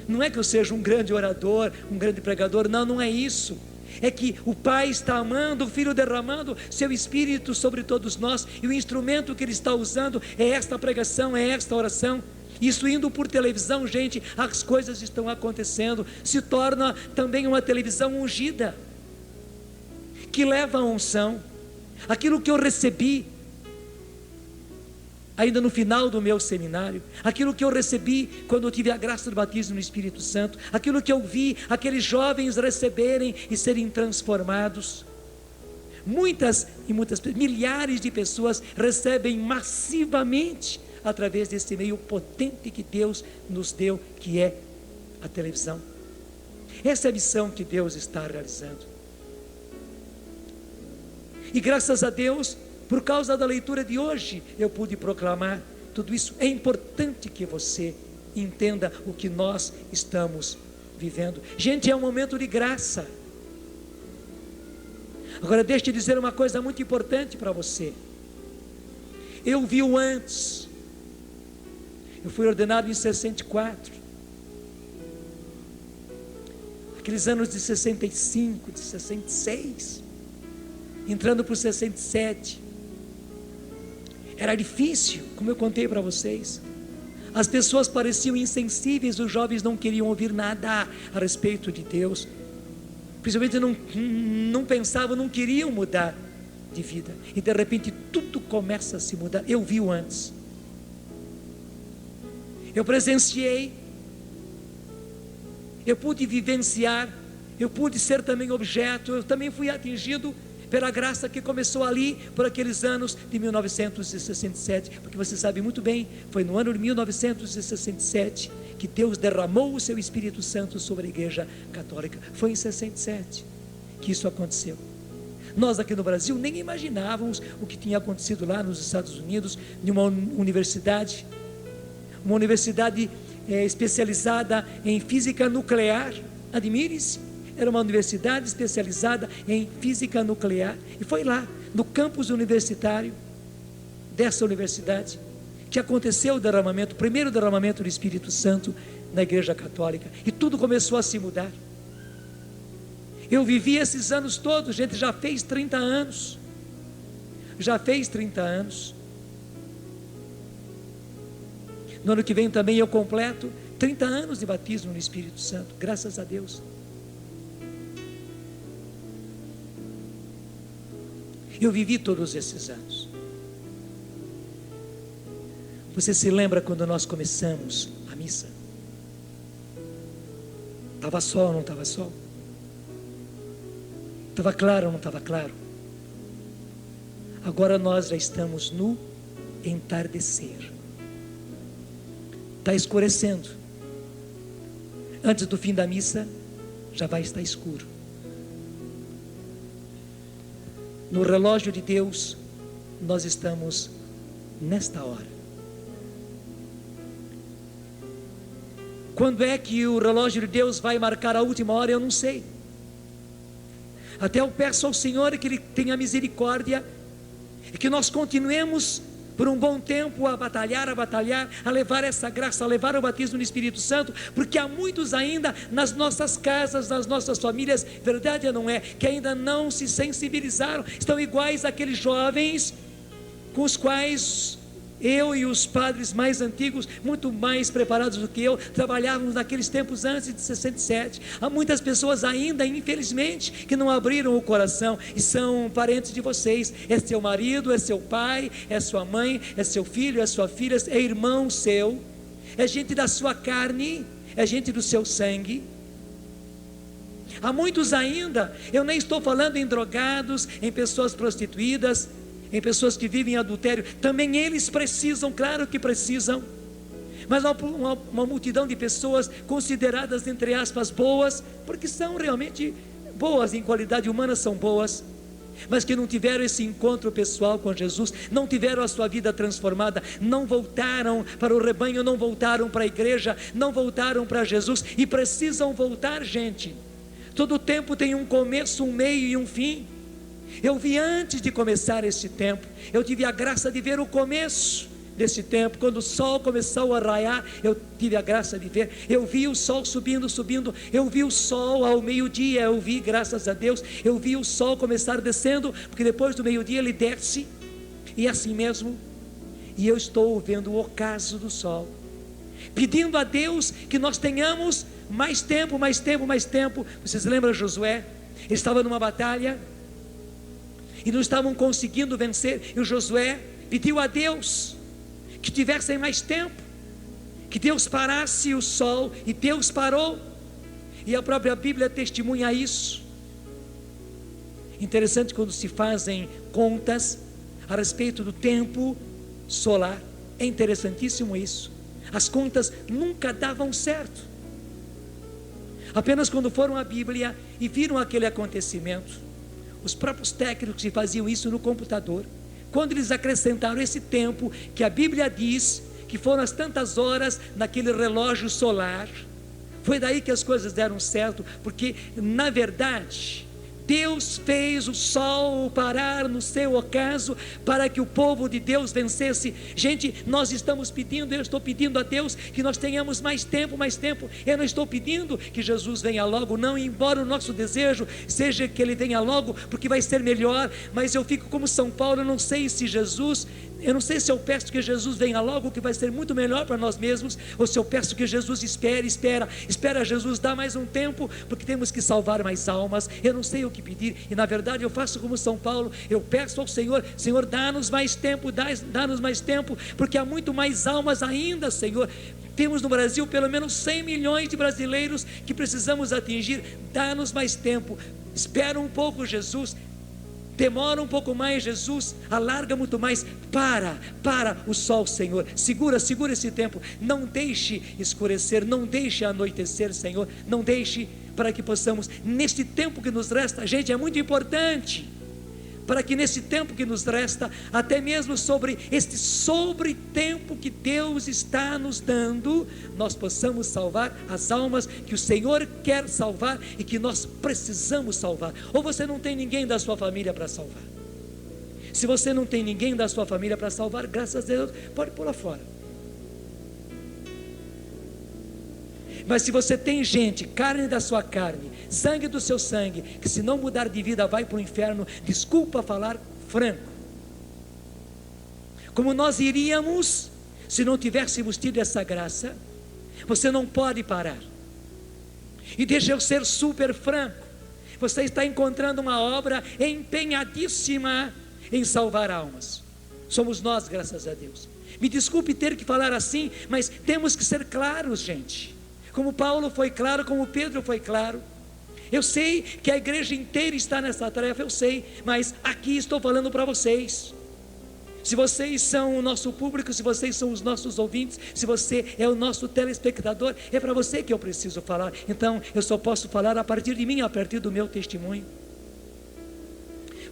Não é que eu seja um grande orador, um grande pregador, não é isso. É que o Pai está amando, o Filho derramando seu Espírito sobre todos nós, e o instrumento que Ele está usando é esta pregação, é esta oração. Isso indo por televisão, gente, as coisas estão acontecendo. Se torna também uma televisão ungida, que leva a unção. Aquilo que eu recebi ainda no final do meu seminário, aquilo que eu recebi quando eu tive a graça do batismo no Espírito Santo, aquilo que eu vi aqueles jovens receberem e serem transformados. Milhares de pessoas recebem massivamente através desse meio potente que Deus nos deu, que é a televisão. Essa é a missão que Deus está realizando. E graças a Deus, por causa da leitura de hoje, eu pude proclamar tudo isso. É importante que você entenda o que nós estamos vivendo. Gente, é um momento de graça. Agora deixa eu dizer uma coisa muito importante para você. Eu vi o antes. Eu fui ordenado em 64. Aqueles anos de 65, de 66, entrando para o 67. Era difícil, como eu contei para vocês. As pessoas pareciam insensíveis, os jovens não queriam ouvir nada a respeito de Deus. Principalmente não pensavam, não queriam mudar de vida. E de repente tudo começa a se mudar. Eu vi o antes. Eu presenciei. Eu pude vivenciar. Eu pude ser também objeto. Eu também fui atingido pela graça que começou ali, por aqueles anos de 1967, porque você sabe muito bem, foi no ano de 1967 que Deus derramou o seu Espírito Santo sobre a Igreja Católica. Foi em 67 que isso aconteceu. Nós aqui no Brasil nem imaginávamos o que tinha acontecido lá nos Estados Unidos, em uma universidade especializada em física nuclear. Admire-se. Era uma universidade especializada em física nuclear, e foi lá, no campus universitário dessa universidade, que aconteceu o primeiro derramamento do Espírito Santo na Igreja Católica, e tudo começou a se mudar. Eu vivi esses anos todos, gente, já fez 30 anos. Já fez 30 anos. No ano que vem também eu completo 30 anos de batismo no Espírito Santo, graças a Deus. Eu vivi todos esses anos. Você se lembra quando nós começamos a missa? Estava sol ou não estava sol? Estava claro ou não estava claro? Agora nós já estamos no entardecer. Está escurecendo. Antes do fim da missa, já vai estar escuro. No relógio de Deus, nós estamos nesta hora. Quando é que o relógio de Deus vai marcar a última hora, eu não sei. Até eu peço ao Senhor que Ele tenha misericórdia e que nós continuemos por um bom tempo a batalhar, a levar essa graça, a levar o batismo no Espírito Santo, porque há muitos ainda nas nossas casas, nas nossas famílias, verdade ou não é, que ainda não se sensibilizaram, estão iguais àqueles jovens com os quais eu e os padres mais antigos, muito mais preparados do que eu, trabalhávamos naqueles tempos antes de 67. Há muitas pessoas ainda, infelizmente, que não abriram o coração e são parentes de vocês. É seu marido, é seu pai, é sua mãe, é seu filho, é sua filha, é irmão seu, é gente da sua carne, é gente do seu sangue. Há muitos ainda, eu nem estou falando em drogados, em pessoas prostituídas, em pessoas que vivem em adultério, também eles precisam, claro que precisam, mas há uma multidão de pessoas consideradas, entre aspas, boas, porque são realmente boas, em qualidade humana são boas, mas que não tiveram esse encontro pessoal com Jesus, não tiveram a sua vida transformada, não voltaram para o rebanho, não voltaram para a igreja, não voltaram para Jesus, e precisam voltar, gente. Todo tempo tem um começo, um meio e um fim. Eu vi antes de começar esse tempo, eu tive a graça de ver o começo desse tempo, quando o sol começou a raiar, eu tive a graça de ver, eu vi o sol subindo, eu vi o sol ao meio-dia, eu vi, graças a Deus, eu vi o sol começar descendo, porque depois do meio-dia ele desce, e assim mesmo, e eu estou vendo o ocaso do sol, pedindo a Deus que nós tenhamos mais tempo. Vocês lembram Josué? Ele estava numa batalha, e não estavam conseguindo vencer, e o Josué pediu a Deus que tivessem mais tempo, que Deus parasse o sol, e Deus parou, e a própria Bíblia testemunha isso. Interessante quando se fazem contas a respeito do tempo solar, é interessantíssimo isso, as contas nunca davam certo, apenas quando foram à Bíblia e viram aquele acontecimento. Os próprios técnicos que faziam isso no computador, quando eles acrescentaram esse tempo que a Bíblia diz que foram as tantas horas naquele relógio solar, foi daí que as coisas deram certo, porque na verdade Deus fez o sol parar no seu ocaso para que o povo de Deus vencesse. Gente, nós estamos pedindo, eu estou pedindo a Deus que nós tenhamos mais tempo. Eu não estou pedindo que Jesus venha logo, não, embora o nosso desejo seja que Ele venha logo, porque vai ser melhor, mas eu fico como São Paulo, eu não sei se eu peço que Jesus venha logo, que vai ser muito melhor para nós mesmos, ou se eu peço que Jesus espera Jesus, dá mais um tempo, porque temos que salvar mais almas. Eu não sei o que pedir, e na verdade eu faço como São Paulo, eu peço ao Senhor: Senhor, dá-nos mais tempo, dá-nos mais tempo, porque há muito mais almas ainda, Senhor. Temos no Brasil pelo menos 100 milhões de brasileiros que precisamos atingir. Dá-nos mais tempo, espera um pouco, Jesus, demora um pouco mais, Jesus, alarga muito mais, para o sol, Senhor, segura esse tempo, não deixe escurecer, não deixe anoitecer, Senhor, não deixe, para que possamos, neste tempo que nos resta, gente, é muito importante, para que nesse tempo que nos resta, até mesmo sobre tempo que Deus está nos dando, nós possamos salvar as almas que o Senhor quer salvar e que nós precisamos salvar. Ou você não tem ninguém da sua família para salvar? Se você não tem ninguém da sua família para salvar, graças a Deus, pode pôr lá fora. Mas se você tem gente, carne da sua carne, sangue do seu sangue, que se não mudar de vida vai para o inferno, desculpa falar franco, como nós iríamos se não tivéssemos tido essa graça, você não pode parar. E deixa eu ser super franco, você está encontrando uma obra empenhadíssima em salvar almas. Somos nós, graças a Deus. Me desculpe ter que falar assim, mas temos que ser claros, gente. Como Paulo foi claro, como Pedro foi claro. Eu sei que a igreja inteira está nessa tarefa, eu sei, mas aqui estou falando para vocês. Se vocês são o nosso público, se vocês são os nossos ouvintes, se você é o nosso telespectador, é para você que eu preciso falar. Então eu só posso falar a partir de mim, a partir do meu testemunho.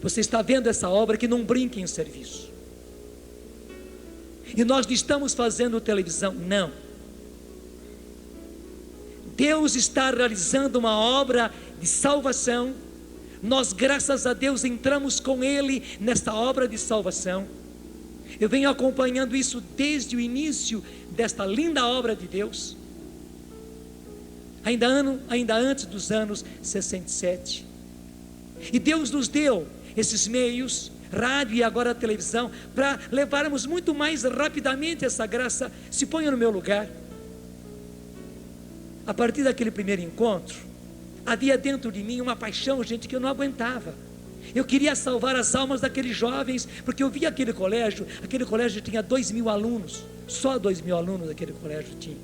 Você está vendo essa obra, que não brinca em serviço. E nós não estamos fazendo televisão, não. Deus está realizando uma obra de salvação. Nós, graças a Deus, entramos com Ele nesta obra de salvação. Eu venho acompanhando isso desde o início desta linda obra de Deus, ainda antes dos anos 67. E Deus nos deu esses meios, rádio e agora a televisão, para levarmos muito mais rapidamente essa graça. Se ponha no meu lugar. A partir daquele primeiro encontro, havia dentro de mim uma paixão, gente, que eu não aguentava. Eu queria salvar as almas daqueles jovens, porque eu via aquele colégio tinha 2.000 alunos, só 2.000 alunos aquele colégio tinha.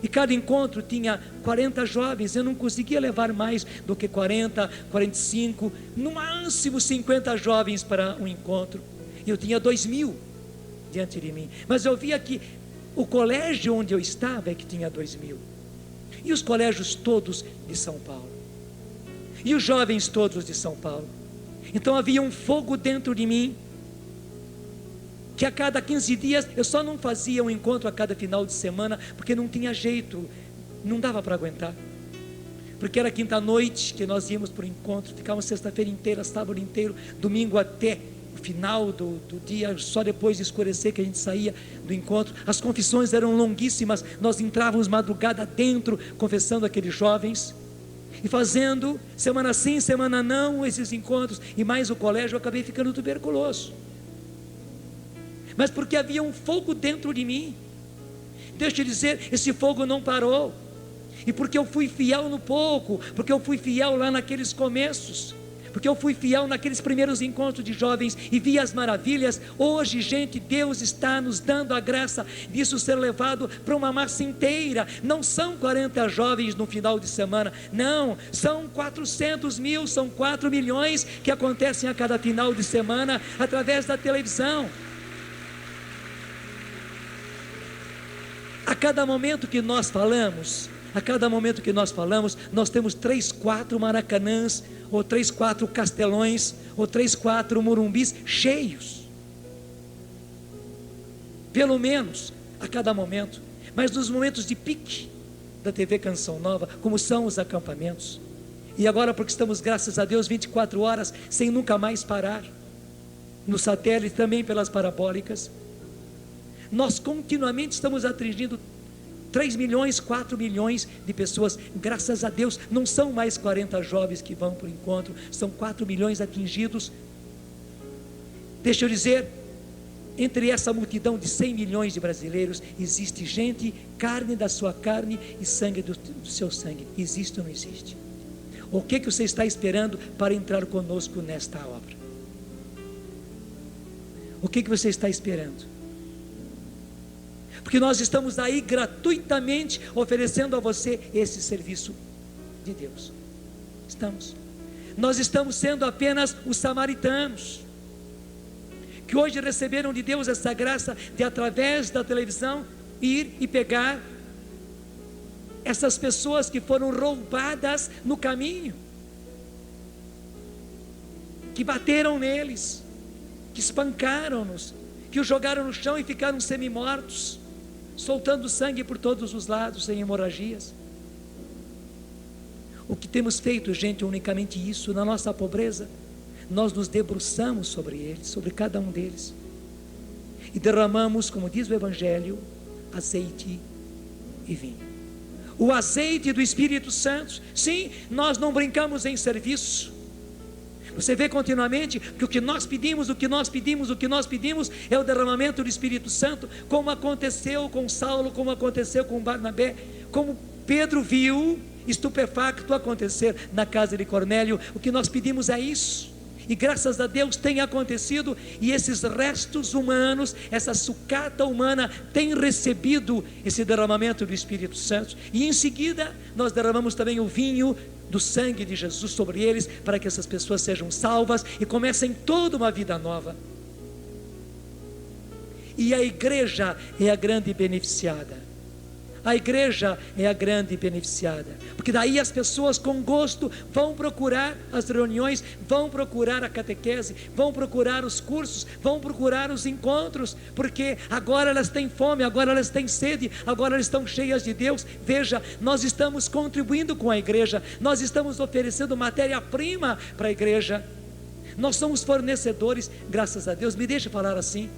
E cada encontro tinha 40 jovens, eu não conseguia levar mais do que 40, 45, no máximo 50 jovens para um encontro. Eu tinha 2.000 diante de mim, mas eu via que o colégio onde eu estava é que tinha 2.000, e os colégios todos de São Paulo, e os jovens todos de São Paulo. Então havia um fogo dentro de mim, que a cada 15 dias, eu só não fazia um encontro a cada final de semana, porque não tinha jeito, não dava para aguentar, porque era quinta-noite que nós íamos para o encontro, ficávamos sexta-feira inteira, sábado inteiro, domingo até o final do dia, só depois de escurecer que a gente saía do encontro. As confissões eram longuíssimas, nós entrávamos madrugada dentro, confessando aqueles jovens, e fazendo, semana sim, semana não, esses encontros, e mais o colégio. Eu acabei ficando tuberculoso, mas porque havia um fogo dentro de mim. Deixa eu te dizer, esse fogo não parou, e porque eu fui fiel no pouco, porque eu fui fiel lá naqueles começos, porque eu fui fiel naqueles primeiros encontros de jovens, e vi as maravilhas. Hoje, gente, Deus está nos dando a graça disso ser levado para uma massa inteira. Não são 40 jovens no final de semana, não, são 400 mil, são 4 milhões que acontecem a cada final de semana, através da televisão. A cada momento que nós falamos, nós temos 3, 4 maracanãs, ou 3, 4 castelões, ou 3, 4 morumbis cheios, pelo menos a cada momento. Mas nos momentos de pique da TV Canção Nova, como são os acampamentos, e agora porque estamos, graças a Deus, 24 horas sem nunca mais parar, no satélite, também pelas parabólicas, nós continuamente estamos atingindo 3 milhões, 4 milhões de pessoas. Graças a Deus, não são mais 40 jovens que vão para o encontro, são 4 milhões atingidos. Deixa eu dizer, entre essa multidão de 100 milhões de brasileiros, existe gente, carne da sua carne e sangue do seu sangue. Existe ou não existe? O que você está esperando para entrar conosco nesta obra? O que você está esperando? Porque nós estamos aí gratuitamente oferecendo a você esse serviço de Deus. Nós estamos sendo apenas os samaritanos, que hoje receberam de Deus essa graça de, através da televisão, ir e pegar essas pessoas que foram roubadas no caminho, que bateram neles, que espancaram-nos, que os jogaram no chão e ficaram semi-mortos, soltando sangue por todos os lados, sem hemorragias. O que temos feito, gente, é unicamente isso. Na nossa pobreza, nós nos debruçamos sobre eles, sobre cada um deles, e derramamos, como diz o Evangelho, azeite e vinho. O azeite do Espírito Santo. Sim, nós não brincamos em serviço. Você vê continuamente que o que nós pedimos é o derramamento do Espírito Santo, como aconteceu com Saulo, como aconteceu com Barnabé, como Pedro viu estupefacto acontecer na casa de Cornélio. O que nós pedimos é isso, e graças a Deus tem acontecido, e esses restos humanos, essa sucata humana tem recebido esse derramamento do Espírito Santo, e em seguida nós derramamos também o vinho do sangue de Jesus sobre eles, para que essas pessoas sejam salvas e comecem toda uma vida nova. E a igreja é a grande beneficiada. A igreja é a grande beneficiada, porque daí as pessoas com gosto vão procurar as reuniões, vão procurar a catequese, vão procurar os cursos, vão procurar os encontros, porque agora elas têm fome, agora elas têm sede, agora elas estão cheias de Deus. Veja, nós estamos contribuindo com a igreja, nós estamos oferecendo matéria-prima para a igreja, nós somos fornecedores, graças a Deus. Me deixa falar assim,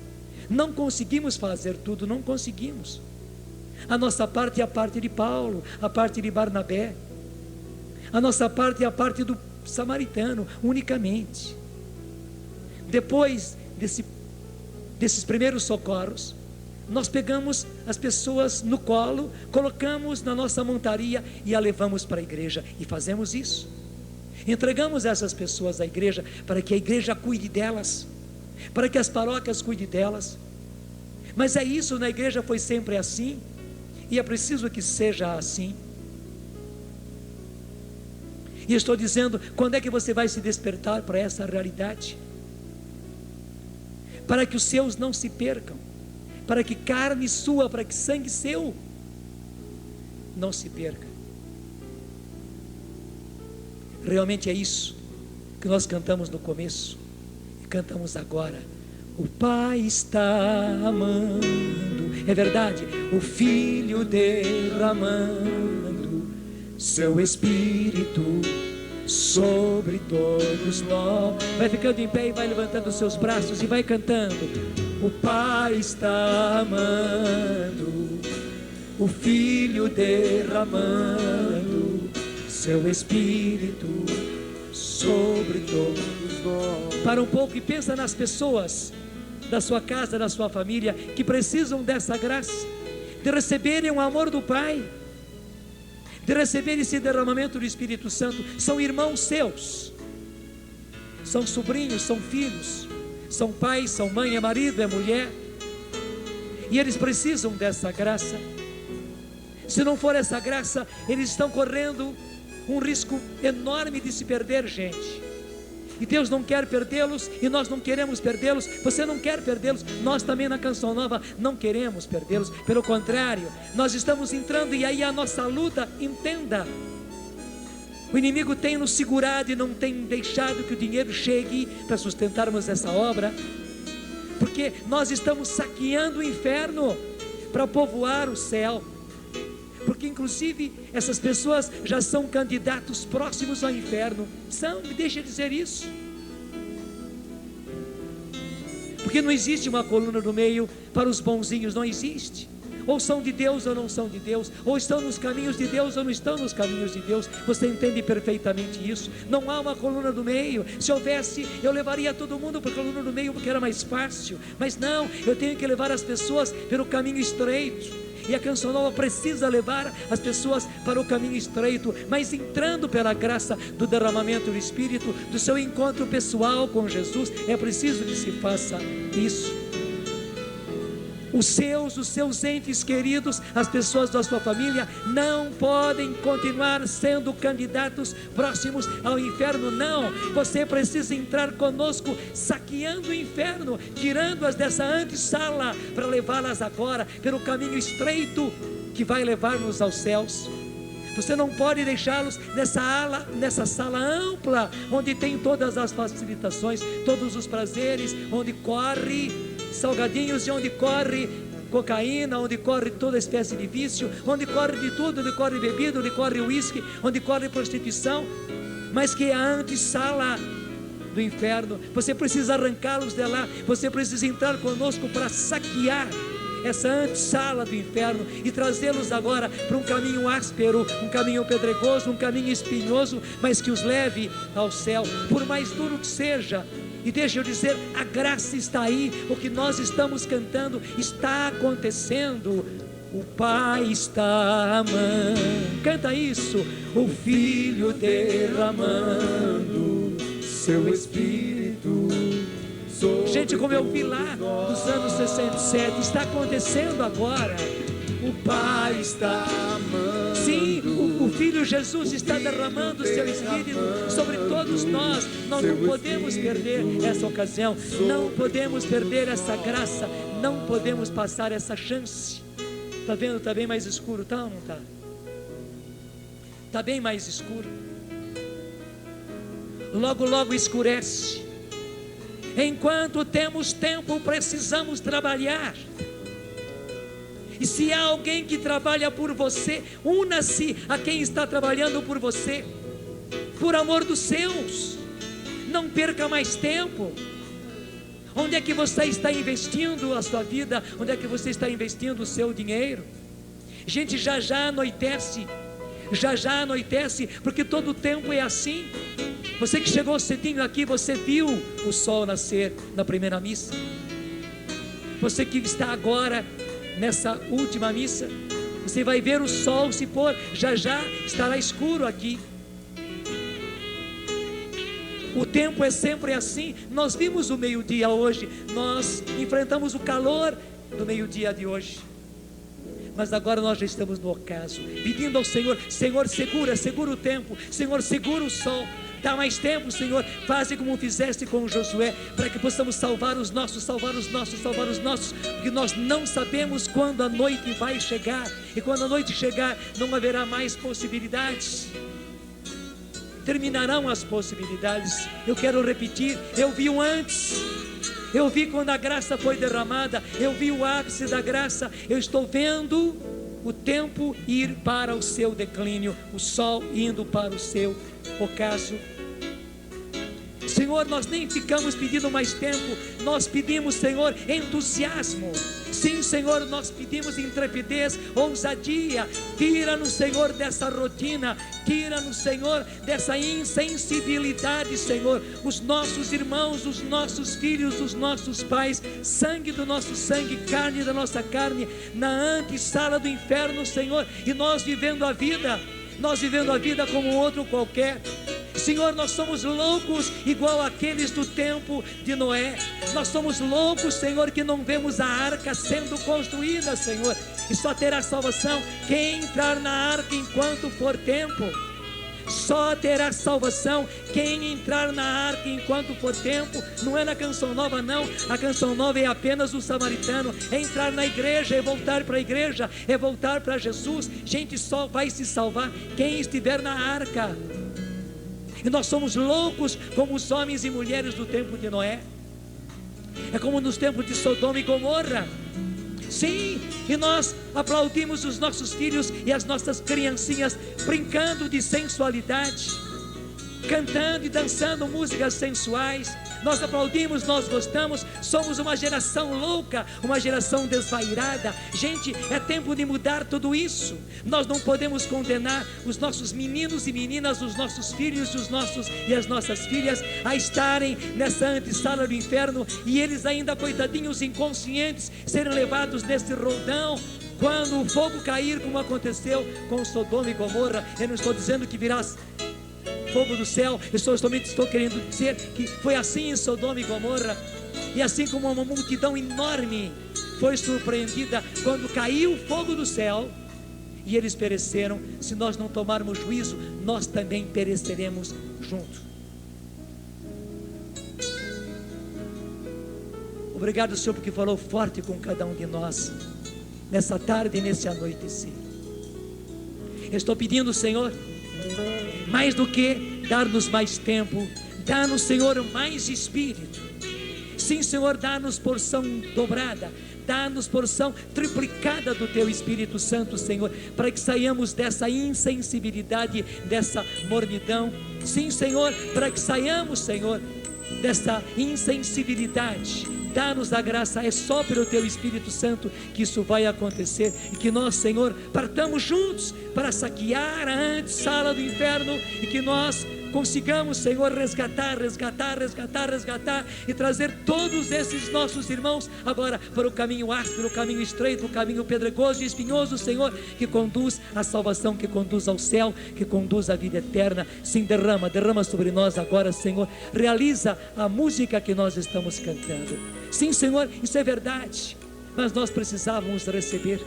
não conseguimos fazer tudo, não conseguimos. A nossa parte é a parte de Paulo, a parte de Barnabé. A nossa parte é a parte do samaritano, unicamente. Depois desses primeiros socorros, nós pegamos as pessoas no colo, colocamos na nossa montaria e a levamos para a igreja. E fazemos isso. Entregamos essas pessoas à igreja, para que a igreja cuide delas, para que as paróquias cuidem delas. Mas é isso, na igreja foi sempre assim. E é preciso que seja assim. E estou dizendo, quando é que você vai se despertar para essa realidade? Para que os seus não se percam, para que carne sua, para que sangue seu não se perca. Realmente é isso que nós cantamos no começo e cantamos agora. O Pai está amando, é verdade, o Filho derramando seu Espírito sobre todos nós. Vai ficando em pé e vai levantando os seus braços e vai cantando. O Pai está amando, o Filho derramando seu Espírito sobre todos nós. Para um pouco e pensa nas pessoas da sua casa, da sua família, que precisam dessa graça, de receberem o amor do Pai, de receberem esse derramamento do Espírito Santo. São irmãos seus, são sobrinhos, são filhos, são pais, são mãe, é marido, é mulher, e eles precisam dessa graça. Se não for essa graça, eles estão correndo um risco enorme de se perder, gente. E Deus não quer perdê-los, e nós não queremos perdê-los. Você não quer perdê-los, nós também na Canção Nova não queremos perdê-los. Pelo contrário, nós estamos entrando, e aí a nossa luta, entenda, o inimigo tem nos segurado e não tem deixado que o dinheiro chegue para sustentarmos essa obra, porque nós estamos saqueando o inferno para povoar o céu. Porque inclusive essas pessoas já são candidatos próximos ao inferno. Me deixa dizer isso. Porque não existe uma coluna no meio para os bonzinhos, não existe. Ou são de Deus ou não são de Deus, ou estão nos caminhos de Deus ou não estão nos caminhos de Deus. Você entende perfeitamente isso. Não há uma coluna do meio. Se houvesse, eu levaria todo mundo para a coluna do meio, porque era mais fácil. Mas não, eu tenho que levar as pessoas pelo caminho estreito. E a Canção Nova precisa levar as pessoas para o caminho estreito, mas entrando pela graça do derramamento do Espírito, do seu encontro pessoal com Jesus. É preciso que se faça isso. Os seus entes queridos, as pessoas da sua família, não podem continuar sendo candidatos próximos ao inferno, não. Você precisa entrar conosco, saqueando o inferno, tirando-as dessa antessala, para levá-las agora pelo caminho estreito que vai levar-nos aos céus. Você não pode deixá-los nessa sala ampla, onde tem todas as facilitações, todos os prazeres, onde corre salgadinhos, e onde corre cocaína, onde corre toda espécie de vício, onde corre de tudo, onde corre bebida, onde corre uísque, onde corre prostituição, mas que é a antessala do inferno. Você precisa arrancá-los de lá, você precisa entrar conosco para saquear essa antessala do inferno e trazê-los agora para um caminho áspero, um caminho pedregoso, um caminho espinhoso, mas que os leve ao céu, por mais duro que seja. E deixa eu dizer, a graça está aí, o que nós estamos cantando está acontecendo. O Pai está amando, canta isso, o Filho derramando seu Espírito. Gente, como eu vi lá nos anos 67, está acontecendo agora. O Pai está amando. Sim, o Filho Jesus está derramando o seu Espírito sobre todos nós. Nós não podemos perder essa ocasião, não podemos perder essa graça, não podemos passar essa chance. Está vendo? Está bem mais escuro, tá ou não está? Está bem mais escuro. Logo, logo escurece. Enquanto temos tempo, precisamos trabalhar. E se há alguém que trabalha por você, una-se a quem está trabalhando por você, por amor dos seus. Não perca mais tempo. Onde é que você está investindo a sua vida? Onde é que você está investindo o seu dinheiro? Gente, já já anoitece, porque todo o tempo é assim. Você que chegou cedinho aqui, você viu o sol nascer na primeira missa. Você que está agora nessa última missa, você vai ver o sol se pôr, já já estará escuro aqui. O tempo é sempre assim. Nós vimos o meio-dia hoje, nós enfrentamos o calor do meio-dia de hoje, mas agora nós já estamos no ocaso, pedindo ao Senhor: Senhor, segura o tempo, Senhor, segura o sol, dá mais tempo, Senhor, faze como fizeste com Josué, para que possamos salvar os nossos, porque nós não sabemos quando a noite vai chegar, e quando a noite chegar, não haverá mais possibilidades, terminarão as possibilidades. Eu quero repetir, eu vi o antes, eu vi quando a graça foi derramada, eu vi o ápice da graça, eu estou vendo o tempo ir para o seu declínio, o sol indo para o seu ocaso. Senhor, nós nem ficamos pedindo mais tempo, nós pedimos, Senhor, entusiasmo. Sim, Senhor, nós pedimos intrepidez, ousadia. Tira-nos, Senhor, dessa rotina, tira-nos, Senhor, dessa insensibilidade, Senhor. Os nossos irmãos, os nossos filhos, os nossos pais, sangue do nosso sangue, carne da nossa carne, na antessala do inferno, Senhor, e nós vivendo a vida como outro qualquer. Senhor, nós somos loucos igual aqueles do tempo de Noé. Nós somos loucos, Senhor, que não vemos a arca sendo construída, Senhor. E só terá salvação quem entrar na arca enquanto for tempo. Só terá salvação quem entrar na arca enquanto for tempo. Não é na canção nova, não. A canção nova é apenas o samaritano. É entrar na igreja, é voltar para a igreja, é voltar para Jesus. Gente, só vai se salvar quem estiver na arca. E nós somos loucos como os homens e mulheres do tempo de Noé. É como nos tempos de Sodoma e Gomorra. Sim, e nós aplaudimos os nossos filhos e as nossas criancinhas brincando de sensualidade, cantando e dançando músicas sensuais. Nós aplaudimos, nós gostamos. Somos uma geração louca, uma geração desvairada. Gente, é tempo de mudar tudo isso. Nós não podemos condenar os nossos meninos e meninas, os nossos filhos e as nossas filhas a estarem nessa antessala do inferno, e eles ainda, coitadinhos, inconscientes, serem levados nesse roldão. Quando o fogo cair, como aconteceu com Sodoma e Gomorra, eu não estou dizendo que virá fogo do céu, eu somente estou querendo dizer que foi assim em Sodoma e Gomorra. E assim como uma multidão enorme foi surpreendida quando caiu o fogo do céu e eles pereceram, se nós não tomarmos juízo, nós também pereceremos junto. Obrigado, Senhor, porque falou forte com cada um de nós nessa tarde e nesse anoitecer. Eu estou pedindo, Senhor, mais do que dar-nos mais tempo, dá-nos, Senhor, mais Espírito. Sim, Senhor, dá-nos porção dobrada, dá-nos porção triplicada do Teu Espírito Santo, Senhor, para que saiamos dessa insensibilidade, dessa mornidão. Sim, Senhor, para que saiamos, Senhor, dessa insensibilidade, dá-nos a graça, é só pelo Teu Espírito Santo que isso vai acontecer, e que nós, Senhor, partamos juntos para saquear a antessala do inferno, e que nós consigamos, Senhor, resgatar e trazer todos esses nossos irmãos agora para o caminho áspero, o caminho estreito, o caminho pedregoso e espinhoso, Senhor, que conduz à salvação, que conduz ao céu, que conduz à vida eterna. Sim, derrama sobre nós agora, Senhor, realiza a música que nós estamos cantando. Sim, Senhor, isso é verdade, mas nós precisávamos receber,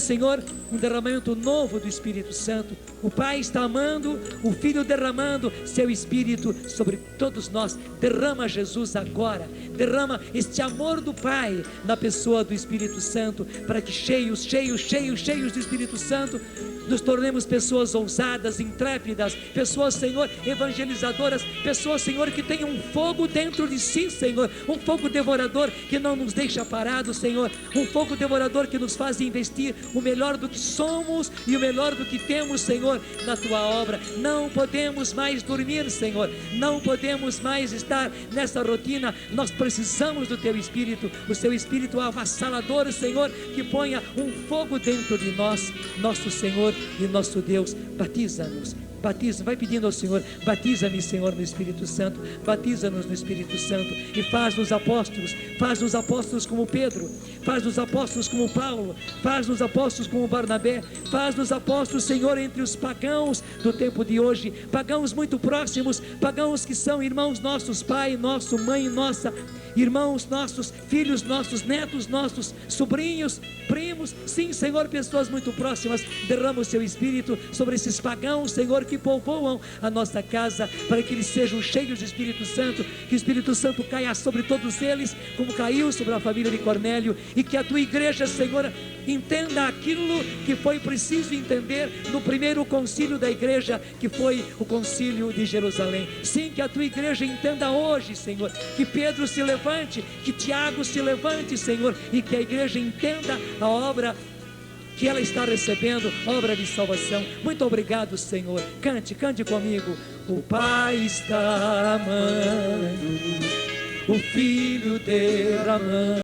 Senhor, um derramamento novo do Espírito Santo. O Pai está amando, o Filho derramando seu Espírito sobre todos nós. Derrama, Jesus, agora, derrama este amor do Pai na pessoa do Espírito Santo, para que cheios do Espírito Santo, nos tornemos pessoas ousadas, intrépidas, pessoas, Senhor, evangelizadoras, pessoas, Senhor, que tenham um fogo dentro de si, Senhor, um fogo devorador que não nos deixa parados, Senhor, um fogo devorador que nos faz investir o melhor do que somos e o melhor do que temos, Senhor, na Tua obra. Não podemos mais dormir, Senhor, não podemos mais estar nessa rotina. Nós precisamos do Teu Espírito, o Seu Espírito avassalador, Senhor, que ponha um fogo dentro de nós, nosso Senhor e nosso Deus. Batiza-nos, vai pedindo ao Senhor: batiza-me, Senhor, no Espírito Santo, batiza-nos no Espírito Santo, e faz-nos apóstolos como Pedro, faz-nos apóstolos como Paulo, faz-nos apóstolos como Barnabé, faz-nos apóstolos, Senhor, entre os pagãos do tempo de hoje, pagãos muito próximos, pagãos que são irmãos nossos, pai nosso, mãe nossa, irmãos nossos, filhos nossos, netos nossos, sobrinhos, primos, sim, Senhor, pessoas muito próximas. Derrama o Seu Espírito sobre esses pagãos, Senhor, que povoam a nossa casa, para que eles sejam cheios do Espírito Santo, que o Espírito Santo caia sobre todos eles, como caiu sobre a família de Cornélio, e que a Tua igreja, Senhor, entenda aquilo que foi preciso entender no primeiro concílio da igreja, que foi o concílio de Jerusalém. Sim, que a Tua igreja entenda hoje, Senhor, que Pedro se levante, que Tiago se levante, Senhor, e que a igreja entenda a obra que ela está recebendo, obra de salvação. Muito obrigado, Senhor. Cante comigo. O Pai está amando, o Filho derramando.